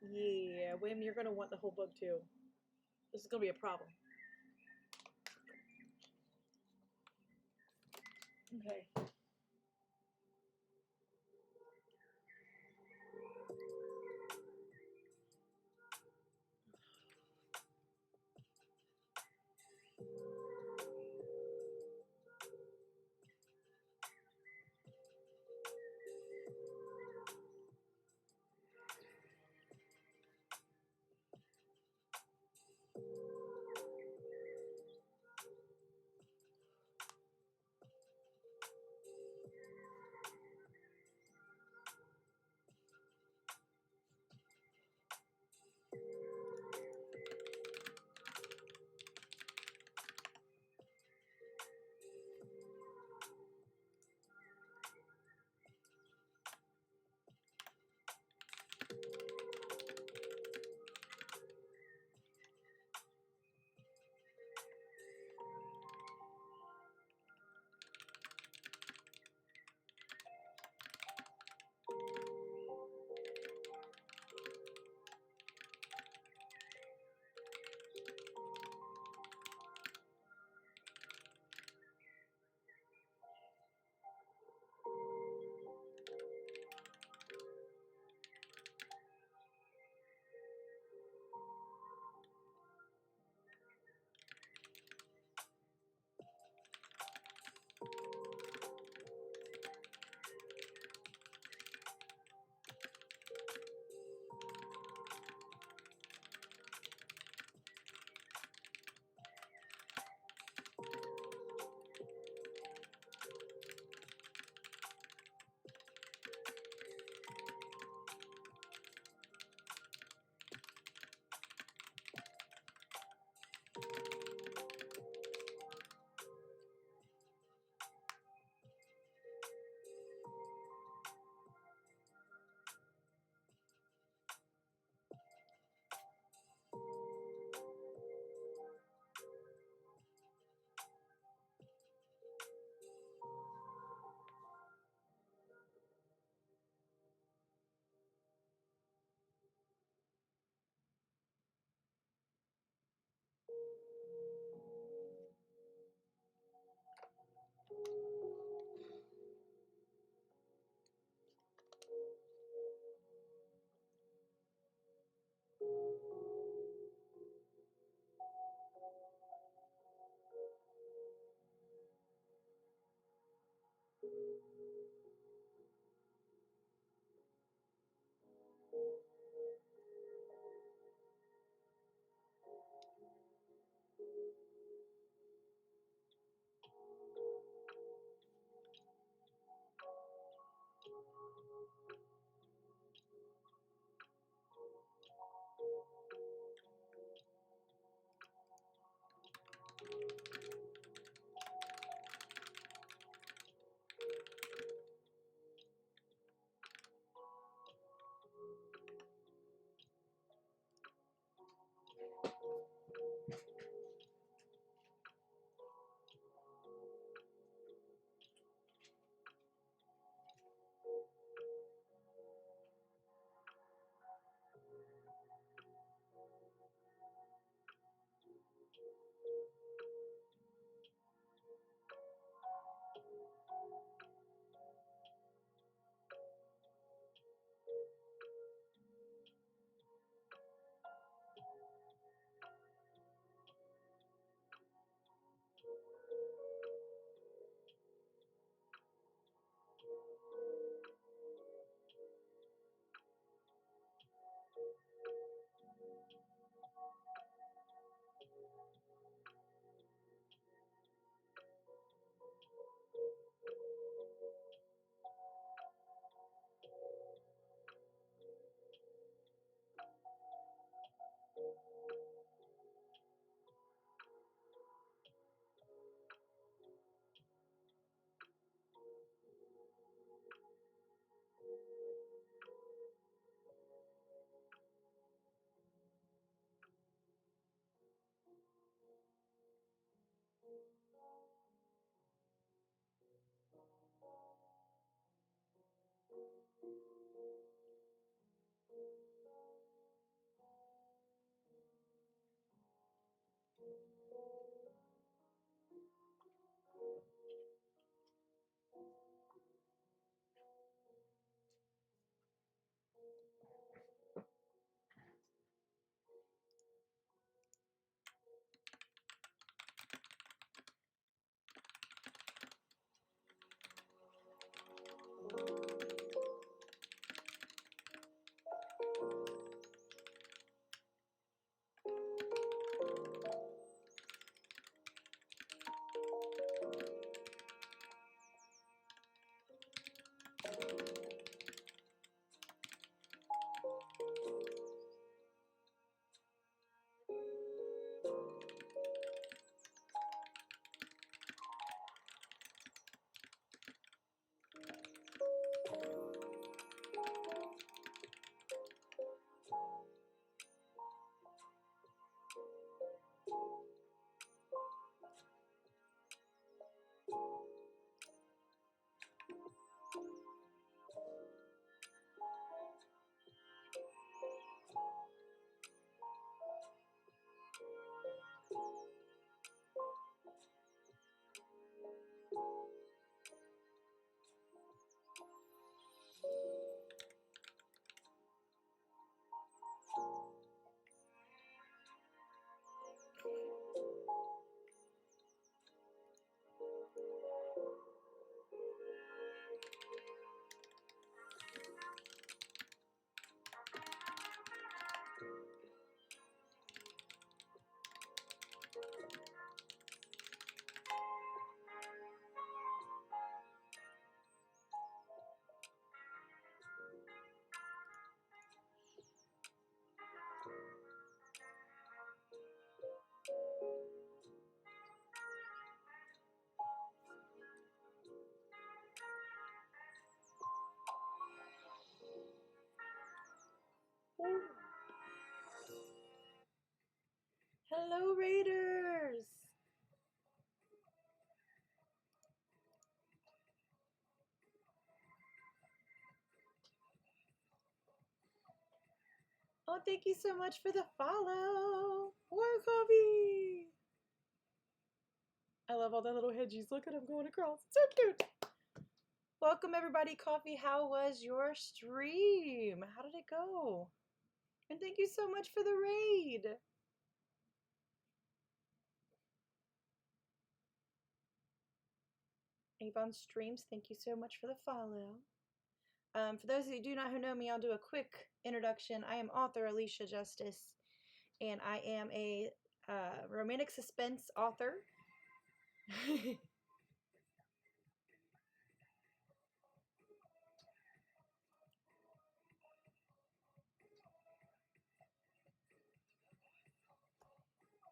Yeah, Wim, you're gonna want the whole book too. This is gonna be a problem. Okay. Oh, thank you so much for the follow. War Coffee. I love all the little hedgies. Look at them going across. So cute. Welcome everybody. Coffee, how was your stream? How did it go? And thank you so much for the raid. Avon Streams, thank you so much for the follow. For those of you who do not know me, I'll do a quick introduction. I am author Alicia Justice, and I am a romantic suspense author.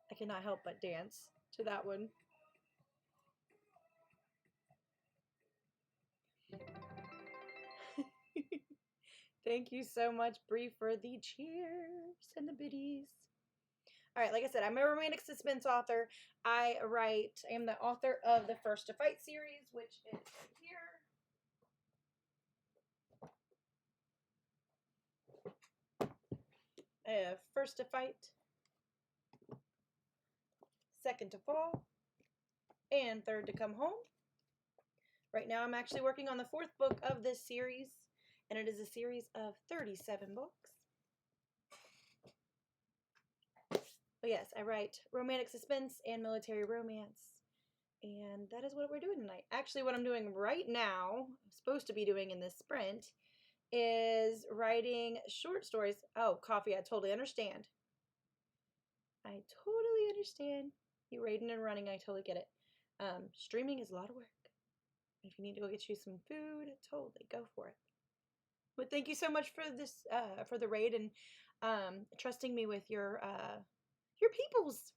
I cannot help but dance to that one. Thank you so much, Bree, for the cheers and the biddies. All right, like I said, I'm a romantic suspense author. I am the author of the First to Fight series, which is right here. First to Fight, Second to Fall, and Third to Come Home. Right now, I'm actually working on the 4th book of this series, and it is a series of 37 books. But yes, I write romantic suspense and military romance, and that is what we're doing tonight. Actually, what I'm doing right now, I'm supposed to be doing in this sprint, is writing short stories. Oh, Coffee, I totally understand. I totally understand. You raiding and running, I totally get it. Streaming is a lot of work. If you need to go get you some food, totally go for it. But thank you so much for this, for the raid and trusting me with your peoples.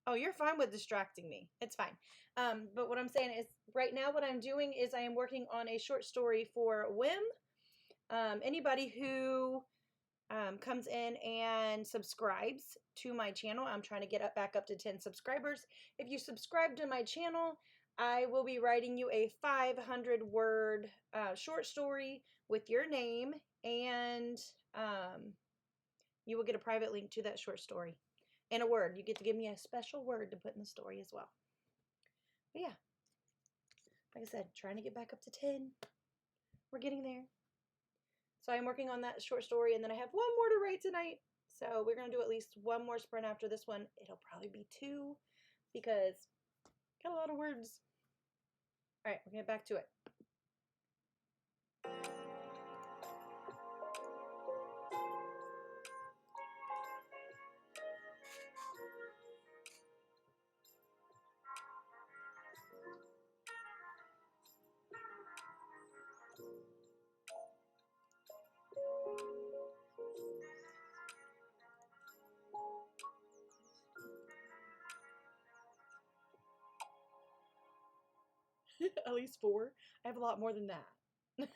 Oh, you're fine with distracting me. It's fine. But what I'm saying is, right now, what I'm doing is I am working on a short story for Whim. Anybody who comes in and subscribes to my channel, I'm trying to get back up to 10 subscribers. If you subscribe to my channel, I will be writing you a 500-word short story with your name, and you will get a private link to that short story. And a word. You get to give me a special word to put in the story as well. But yeah, like I said, trying to get back up to 10. We're getting there. So I'm working on that short story, and then I have one more to write tonight. So we're going to do at least one more sprint after this one. It'll probably be 2 because got a lot of words. All right, we're going to get back to it. At least 4. I have a lot more than that.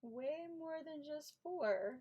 Way more than just 4.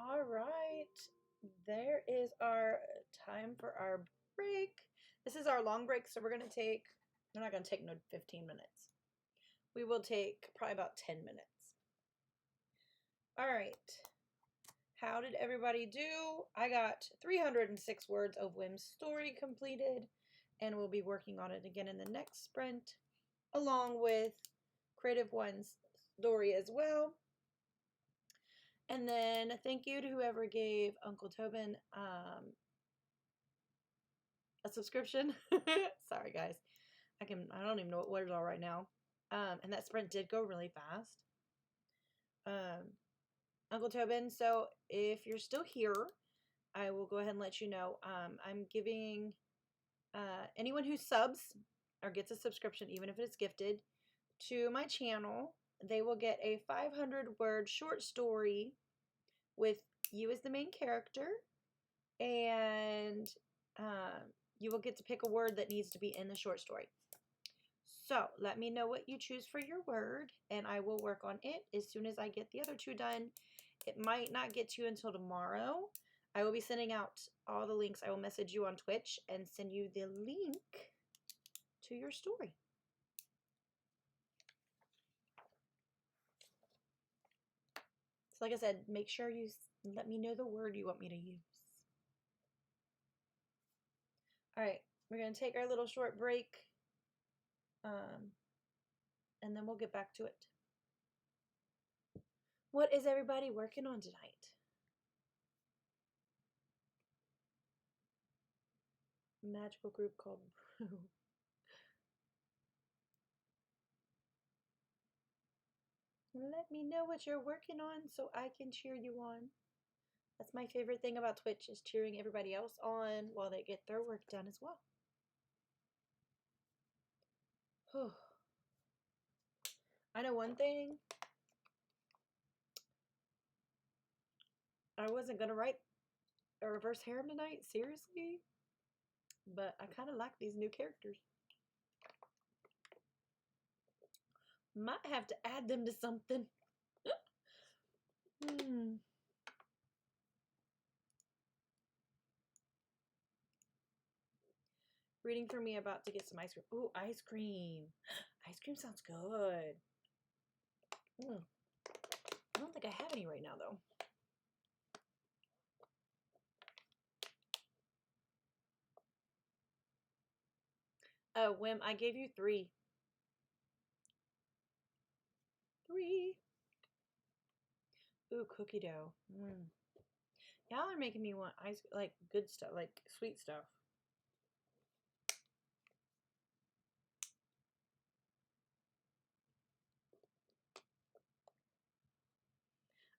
All right, there is our time for our break. This is our long break, so we're not going to take no 15 minutes. We will take probably about 10 minutes. All right, how did everybody do? I got 306 words of Whim's story completed, and we'll be working on it again in the next sprint, along with Creative One's story as well. And then thank you to whoever gave Uncle Tobin a subscription. Sorry guys. I don't even know what words are right now. And that sprint did go really fast. Uncle Tobin, so if you're still here, I will go ahead and let you know. I'm giving anyone who subs or gets a subscription, even if it's gifted, to my channel, they will get a 500-word short story with you as the main character, and you will get to pick a word that needs to be in the short story. So let me know what you choose for your word, and I will work on it as soon as I get the other two done. It might not get to you until tomorrow. I will be sending out all the links. I will message you on Twitch and send you the link to your story. So like I said, make sure you let me know the word you want me to use. All right, we're going to take our little short break, and then we'll get back to it. What is everybody working on tonight? Magical group called Brew. Let me know what you're working on so I can cheer you on. That's my favorite thing about Twitch, is cheering everybody else on while they get their work done as well. I know one thing. I wasn't going to write a reverse harem tonight, seriously. But I kind of like these new characters. Might have to add them to something. Reading for me, about to get some ice cream. Ooh, ice cream. Ice cream sounds good. I don't think I have any right now, though. Oh, Whim, I gave you 3. 3. Ooh, cookie dough. Y'all are making me want ice, like good stuff, like sweet stuff.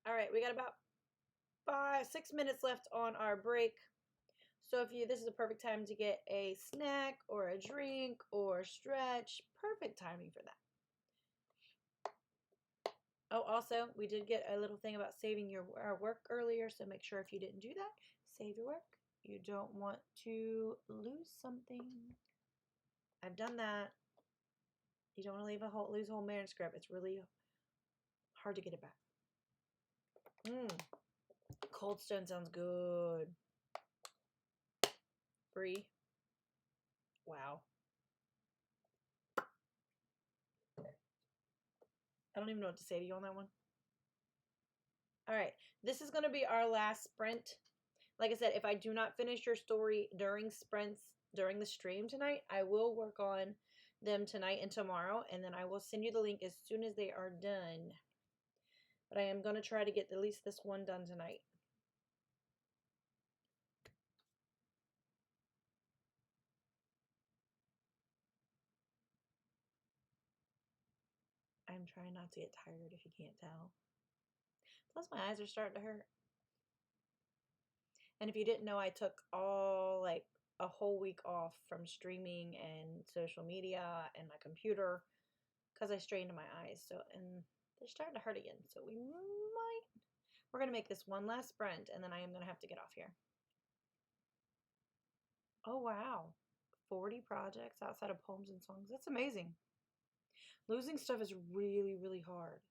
All right, we got about 6 minutes left on our break. So this is a perfect time to get a snack or a drink or stretch. Perfect timing for that. Oh, also, we did get a little thing about saving our work earlier, so make sure if you didn't do that, save your work. You don't want to lose something. I've done that. You don't want to lose a whole manuscript. It's really hard to get it back. Cold Stone sounds good. Brie. Wow. I don't even know what to say to you on that one. All right. This is going to be our last sprint. Like I said, if I do not finish your story during sprints, during the stream tonight, I will work on them tonight and tomorrow, and then I will send you the link as soon as they are done. But I am going to try to get at least this one done tonight. I'm trying not to get tired if you can't tell. Plus my eyes are starting to hurt. And if you didn't know, I took a whole week off from streaming and social media and my computer because I strained my eyes. So, and they're starting to hurt again. So we're going to make this one last sprint, and then I am going to have to get off here. Oh, wow. 40 projects outside of poems and songs. That's amazing. Losing stuff is really, really hard.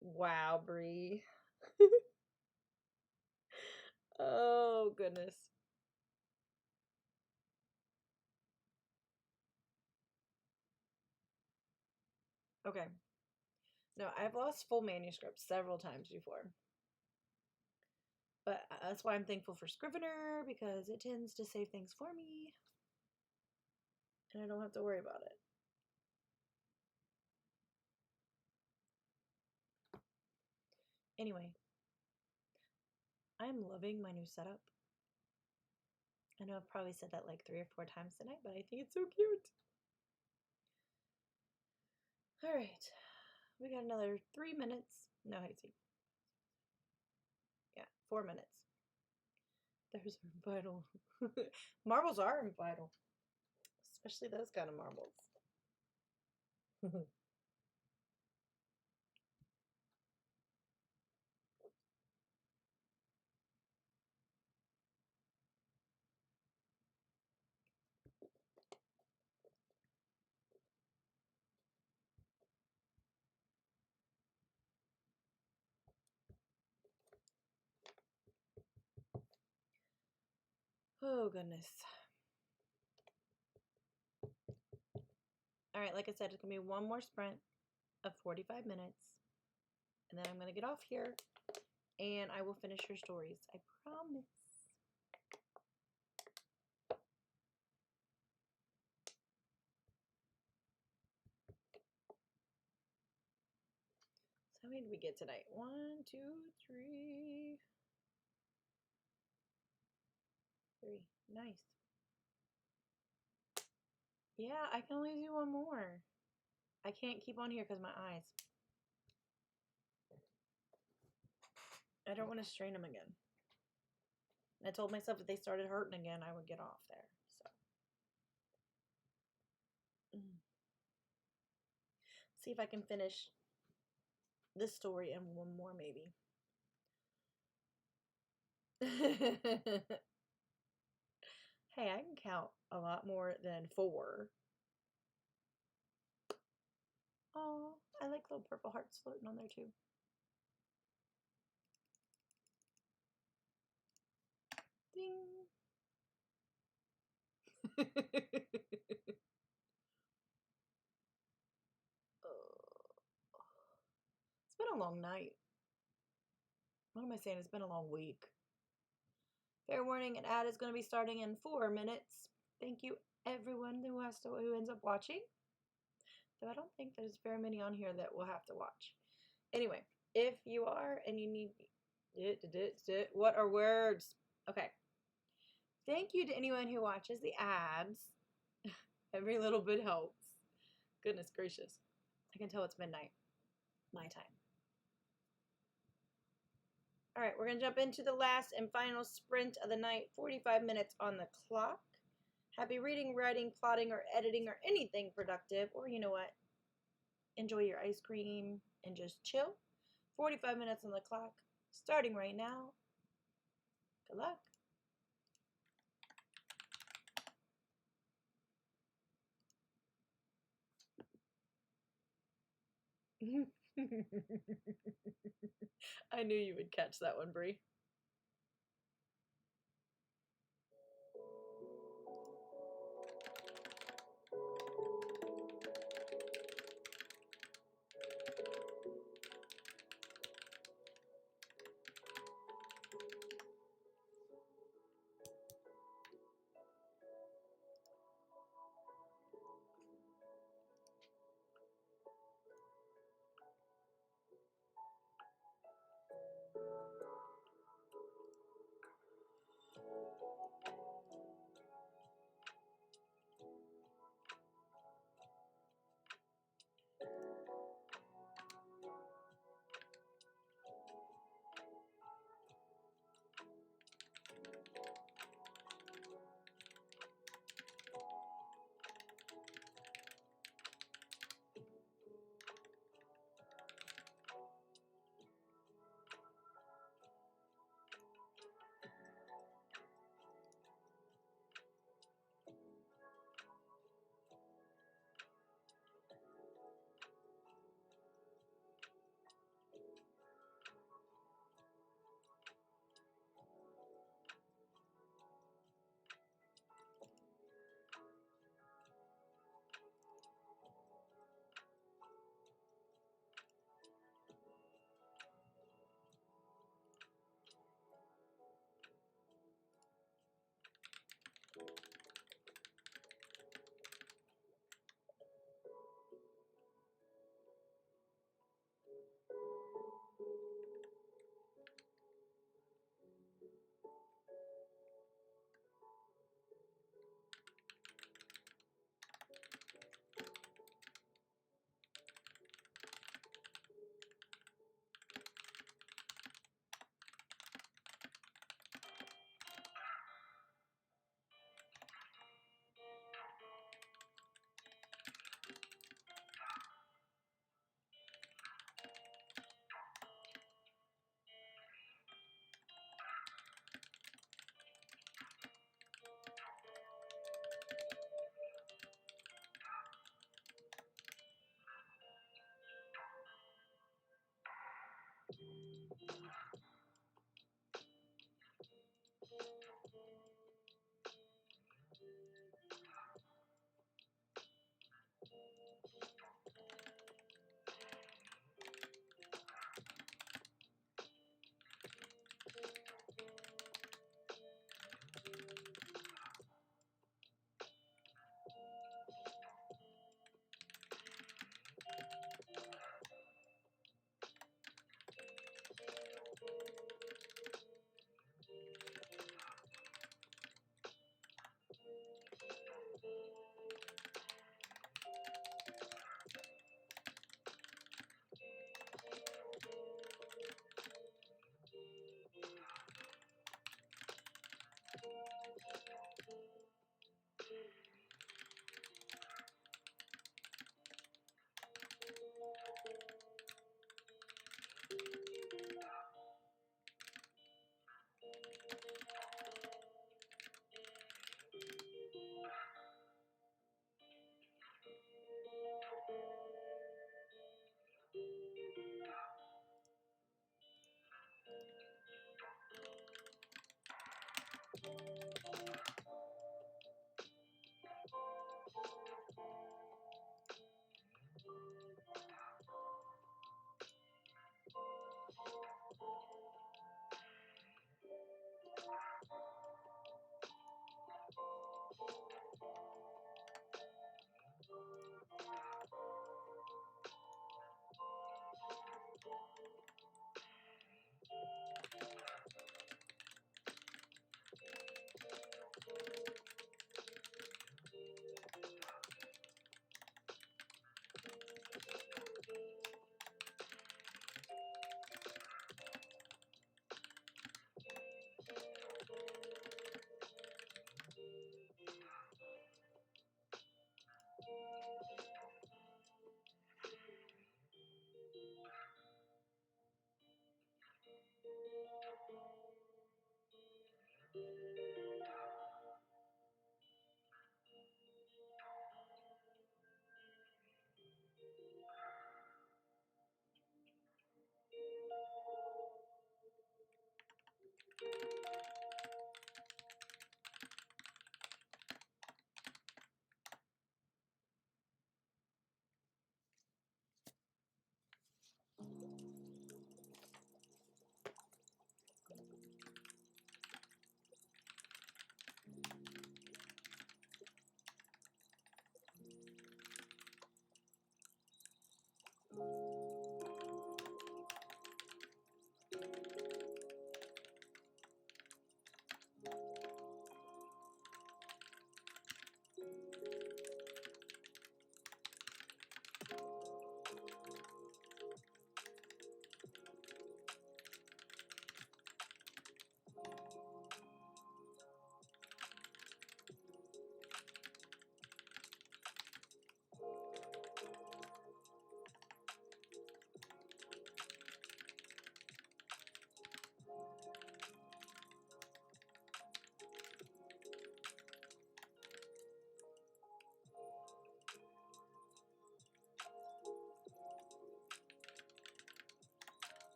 Wow, Brie. Oh, goodness. Okay. No, I've lost full manuscripts several times before. But that's why I'm thankful for Scrivener, because it tends to save things for me. And I don't have to worry about it. Anyway, I'm loving my new setup. I know I've probably said that like 3 or 4 times tonight, but I think it's so cute. All right. We got another 3 minutes. No, Hazy. Yeah, 4 minutes. Those are vital. Marbles are vital. Especially those kind of marbles. Oh, goodness. All right, like I said, it's going to be one more sprint of 45 minutes. And then I'm going to get off here and I will finish your stories. I promise. So how many did we get tonight? 1, 2, 3. 3. Nice. Yeah, I can only do one more. I can't keep on here because my eyes. I don't want to strain them again. I told myself if they started hurting again, I would get off there. So, see if I can finish this story and one more maybe. Hey, I can count a lot more than 4. Oh, I like little purple hearts floating on there too. Ding. It's been a long night. What am I saying? It's been a long week. Fair warning, an ad is going to be starting in 4 minutes. Thank you, everyone who ends up watching. Though I don't think there's very many on here that will have to watch. Anyway, if you are and you need... What are words? Okay. Thank you to anyone who watches the ads. Every little bit helps. Goodness gracious. I can tell it's midnight. My time. All right, we're going to jump into the last and final sprint of the night. 45 minutes on the clock. Happy reading, writing, plotting, or editing, or anything productive. Or you know what? Enjoy your ice cream and just chill. 45 minutes on the clock, starting right now. Good luck. I knew you would catch that one, Bree.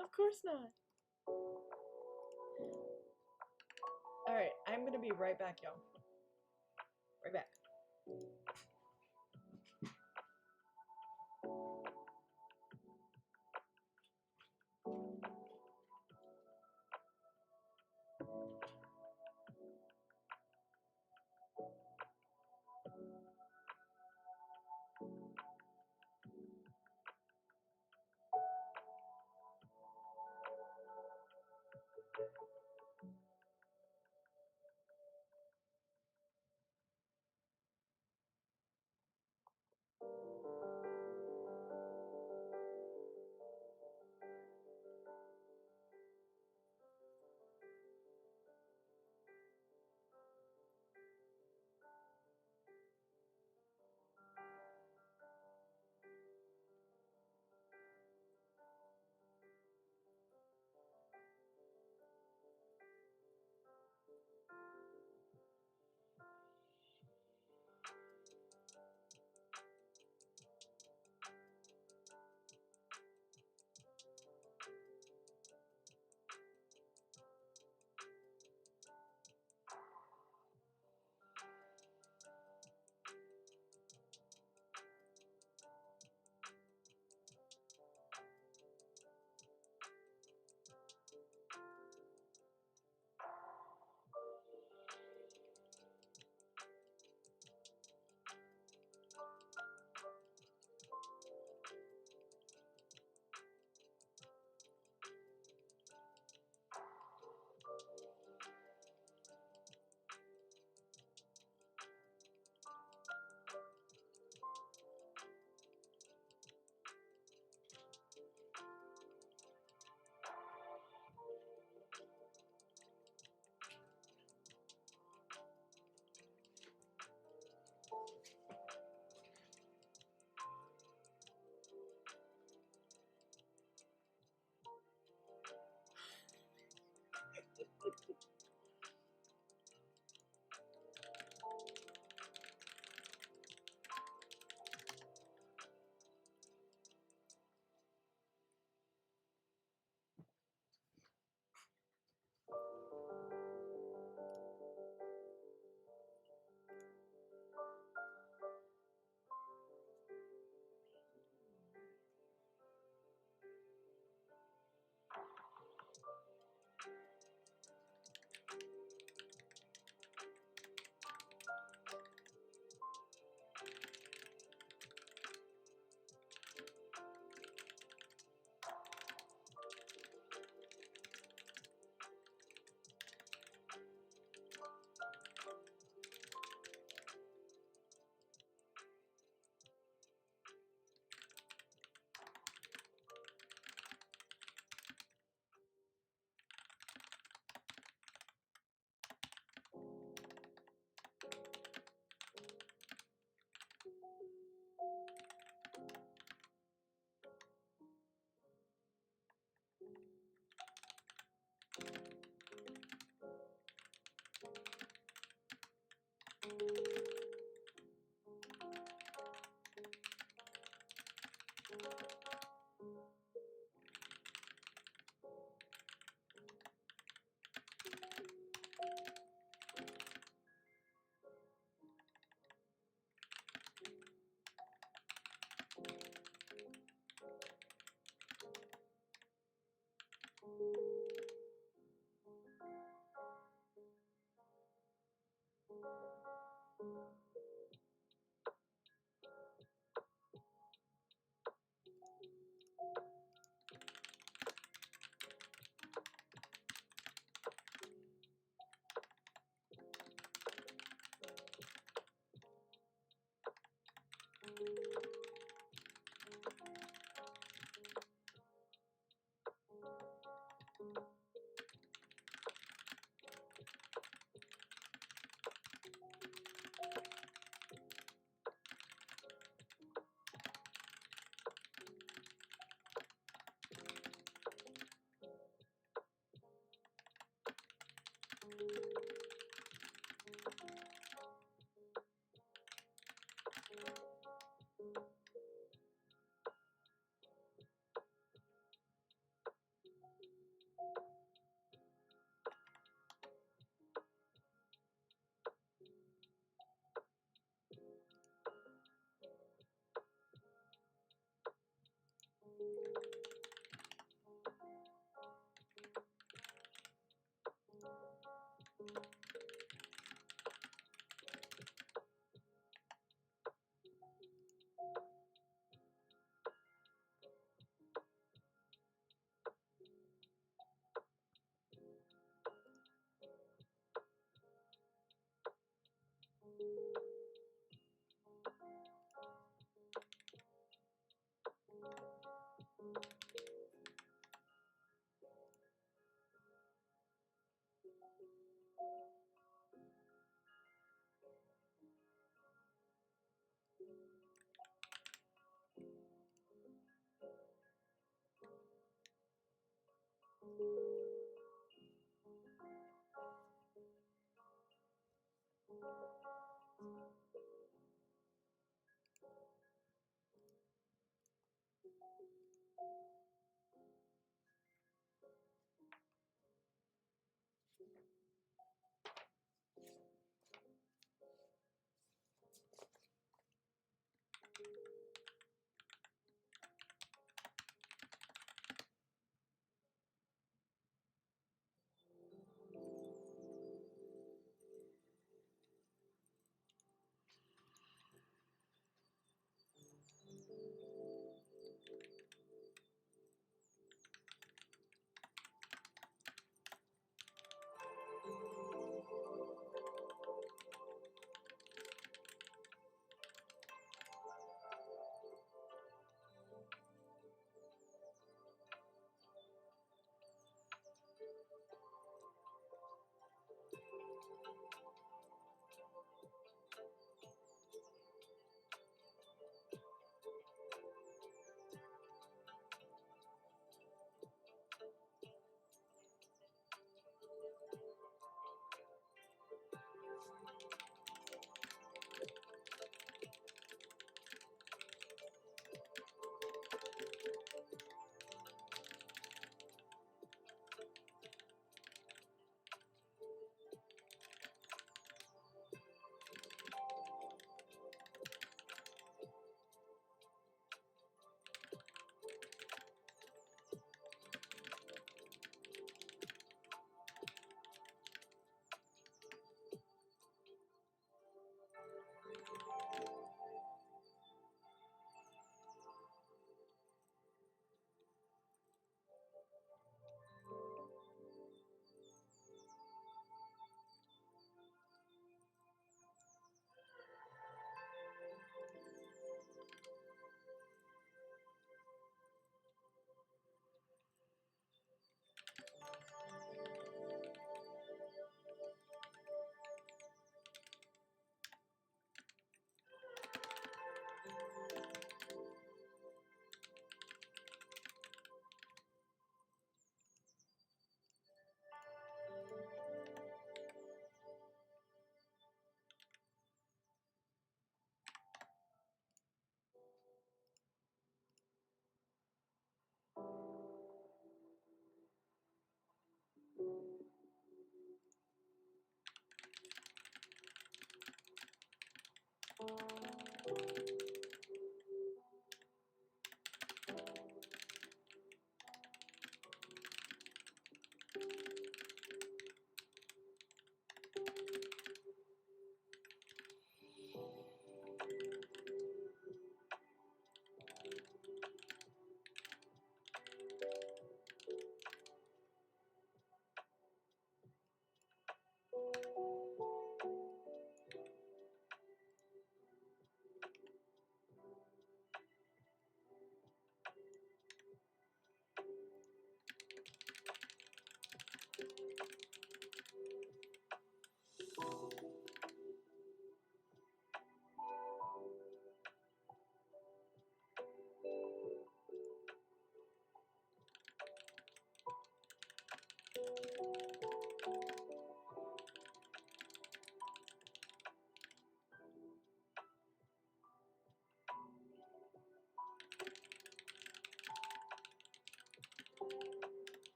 Of course not. Alright, I'm gonna be right back, y'all. Right back.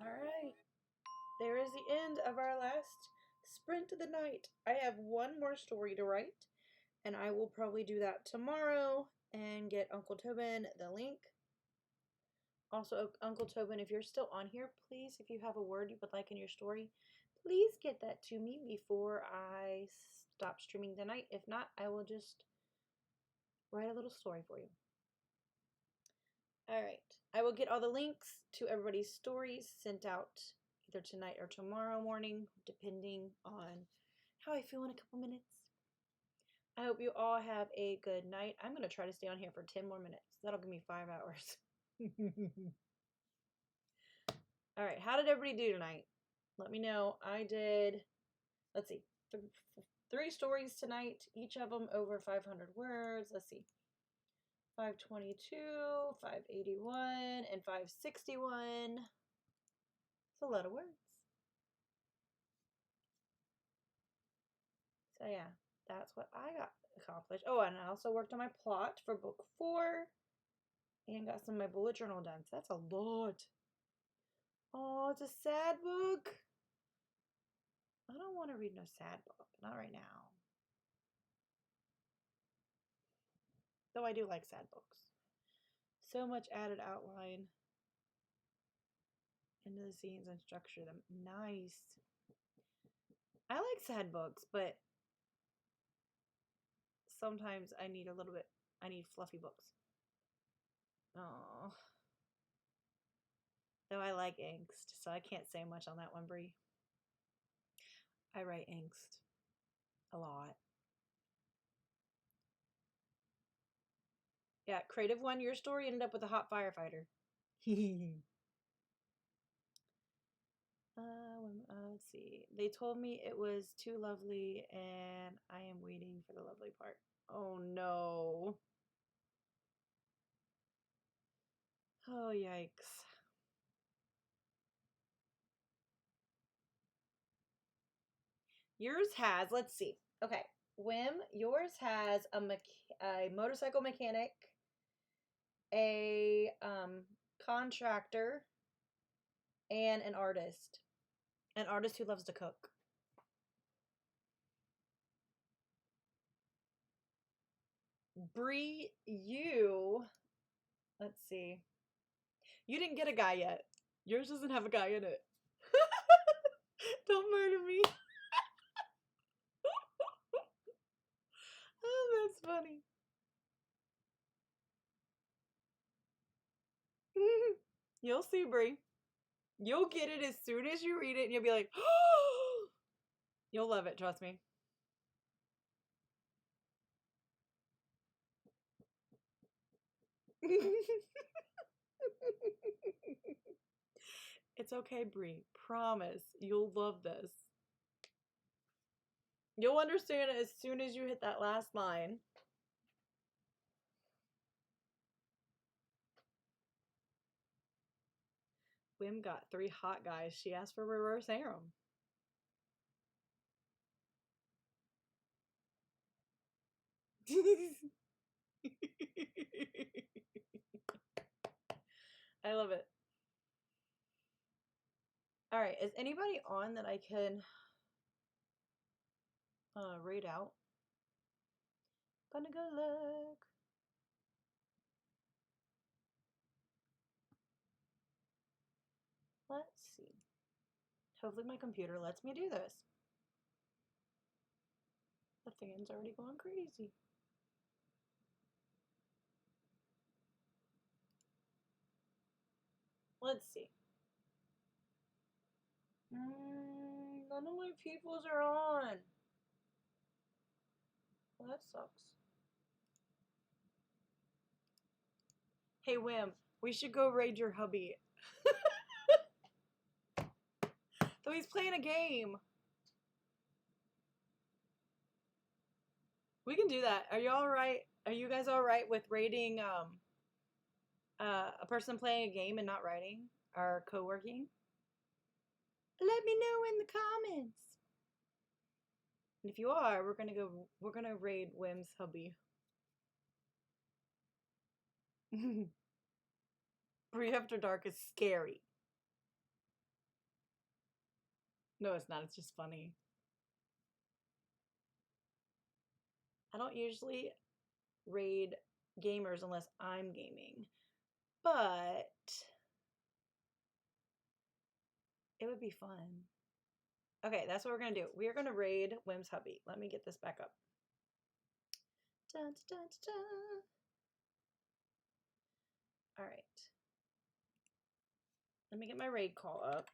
All right. There is the end of our last sprint of the night. I have one more story to write, and I will probably do that tomorrow and get Uncle Tobin the link. Also, Uncle Tobin, if you're still on here, please, if you have a word you would like in your story, please get that to me before I stop streaming tonight. If not, I will just write a little story for you. All right. I will get all the links to everybody's stories sent out either tonight or tomorrow morning, depending on how I feel in a couple minutes. I hope you all have a good night. I'm going to try to stay on here for 10 more minutes. That'll give me 5 hours. All right. How did everybody do tonight? Let me know. I did, let's see, 3 stories tonight, each of them over 500 words. Let's see. 522, 581, and 561. It's a lot of words. So yeah, that's what I got accomplished. Oh, and I also worked on my plot for book 4 and got some of my bullet journal done. So that's a lot. Oh, it's a sad book. I don't want to read no sad book. Not right now. Though I do like sad books. So much added outline into the scenes and structure them. Nice. I like sad books, but sometimes I need fluffy books. Oh. Though I like angst, so I can't say much on that one, Brie. I write angst a lot. Yeah, Creative One, your story ended up with a hot firefighter. Let's see. They told me it was too lovely, and I am waiting for the lovely part. Oh no. Oh, yikes. Yours has, let's see. Okay, Whim, yours has a motorcycle mechanic, a contractor, and an artist. An artist who loves to cook. Bree, let's see. You didn't get a guy yet. Yours doesn't have a guy in it. Don't murder me. Oh, that's funny. You'll see, Bree. You'll get it as soon as you read it, and you'll be like, oh! You'll love it, trust me. It's okay, Bree. Promise. You'll love this. You'll understand it as soon as you hit that last line. Whim got 3 hot guys. She asked for reverse harem. I love it. All right, is anybody on that I can read out? Gonna go look. Let's see. Hopefully my computer lets me do this. The fan's already going crazy. Let's see. None of my peoples are on. Well, that sucks. Hey, Wim, we should go raid your hubby. Though he's playing a game. We can do that. Are you all right? Are you guys all right with raiding a person playing a game and not writing or co-working? Let me know in the comments. And if you are, we're gonna raid Wim's hubby. Bree After Dark is scary. No, it's not. It's just funny. I don't usually raid gamers unless I'm gaming, but it would be fun. Okay, that's what we're gonna do. We are gonna raid Wim's hubby. Let me get this back up. Dun, dun, dun, dun. All right. Let me get my raid call up.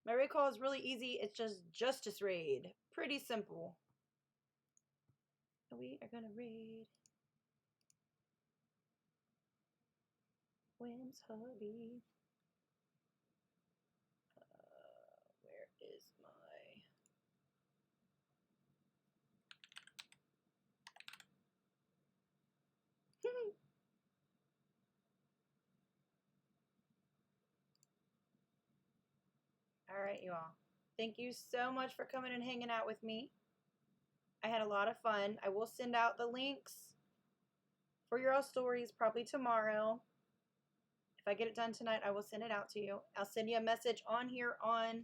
My raid call is really easy. It's just Justice Raid. Pretty simple. We are gonna raid Wim's hubby. Where is my... All right, you all. Thank you so much for coming and hanging out with me. I had a lot of fun. I will send out the links for your all stories probably tomorrow. If I get it done tonight, I will send it out to you. I'll send you a message on here on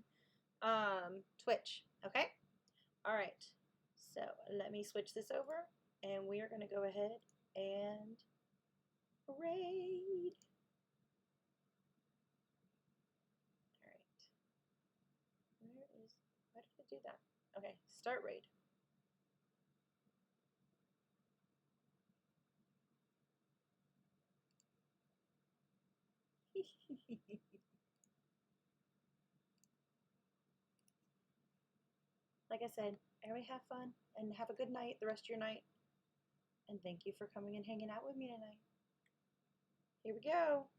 Twitch. Okay? All right. So let me switch this over, and we are going to go ahead and raid. All right. Why did it do that? Okay, start raid. Like I said, everybody have fun and have a good night the rest of your night. And thank you for coming and hanging out with me tonight. Here we go.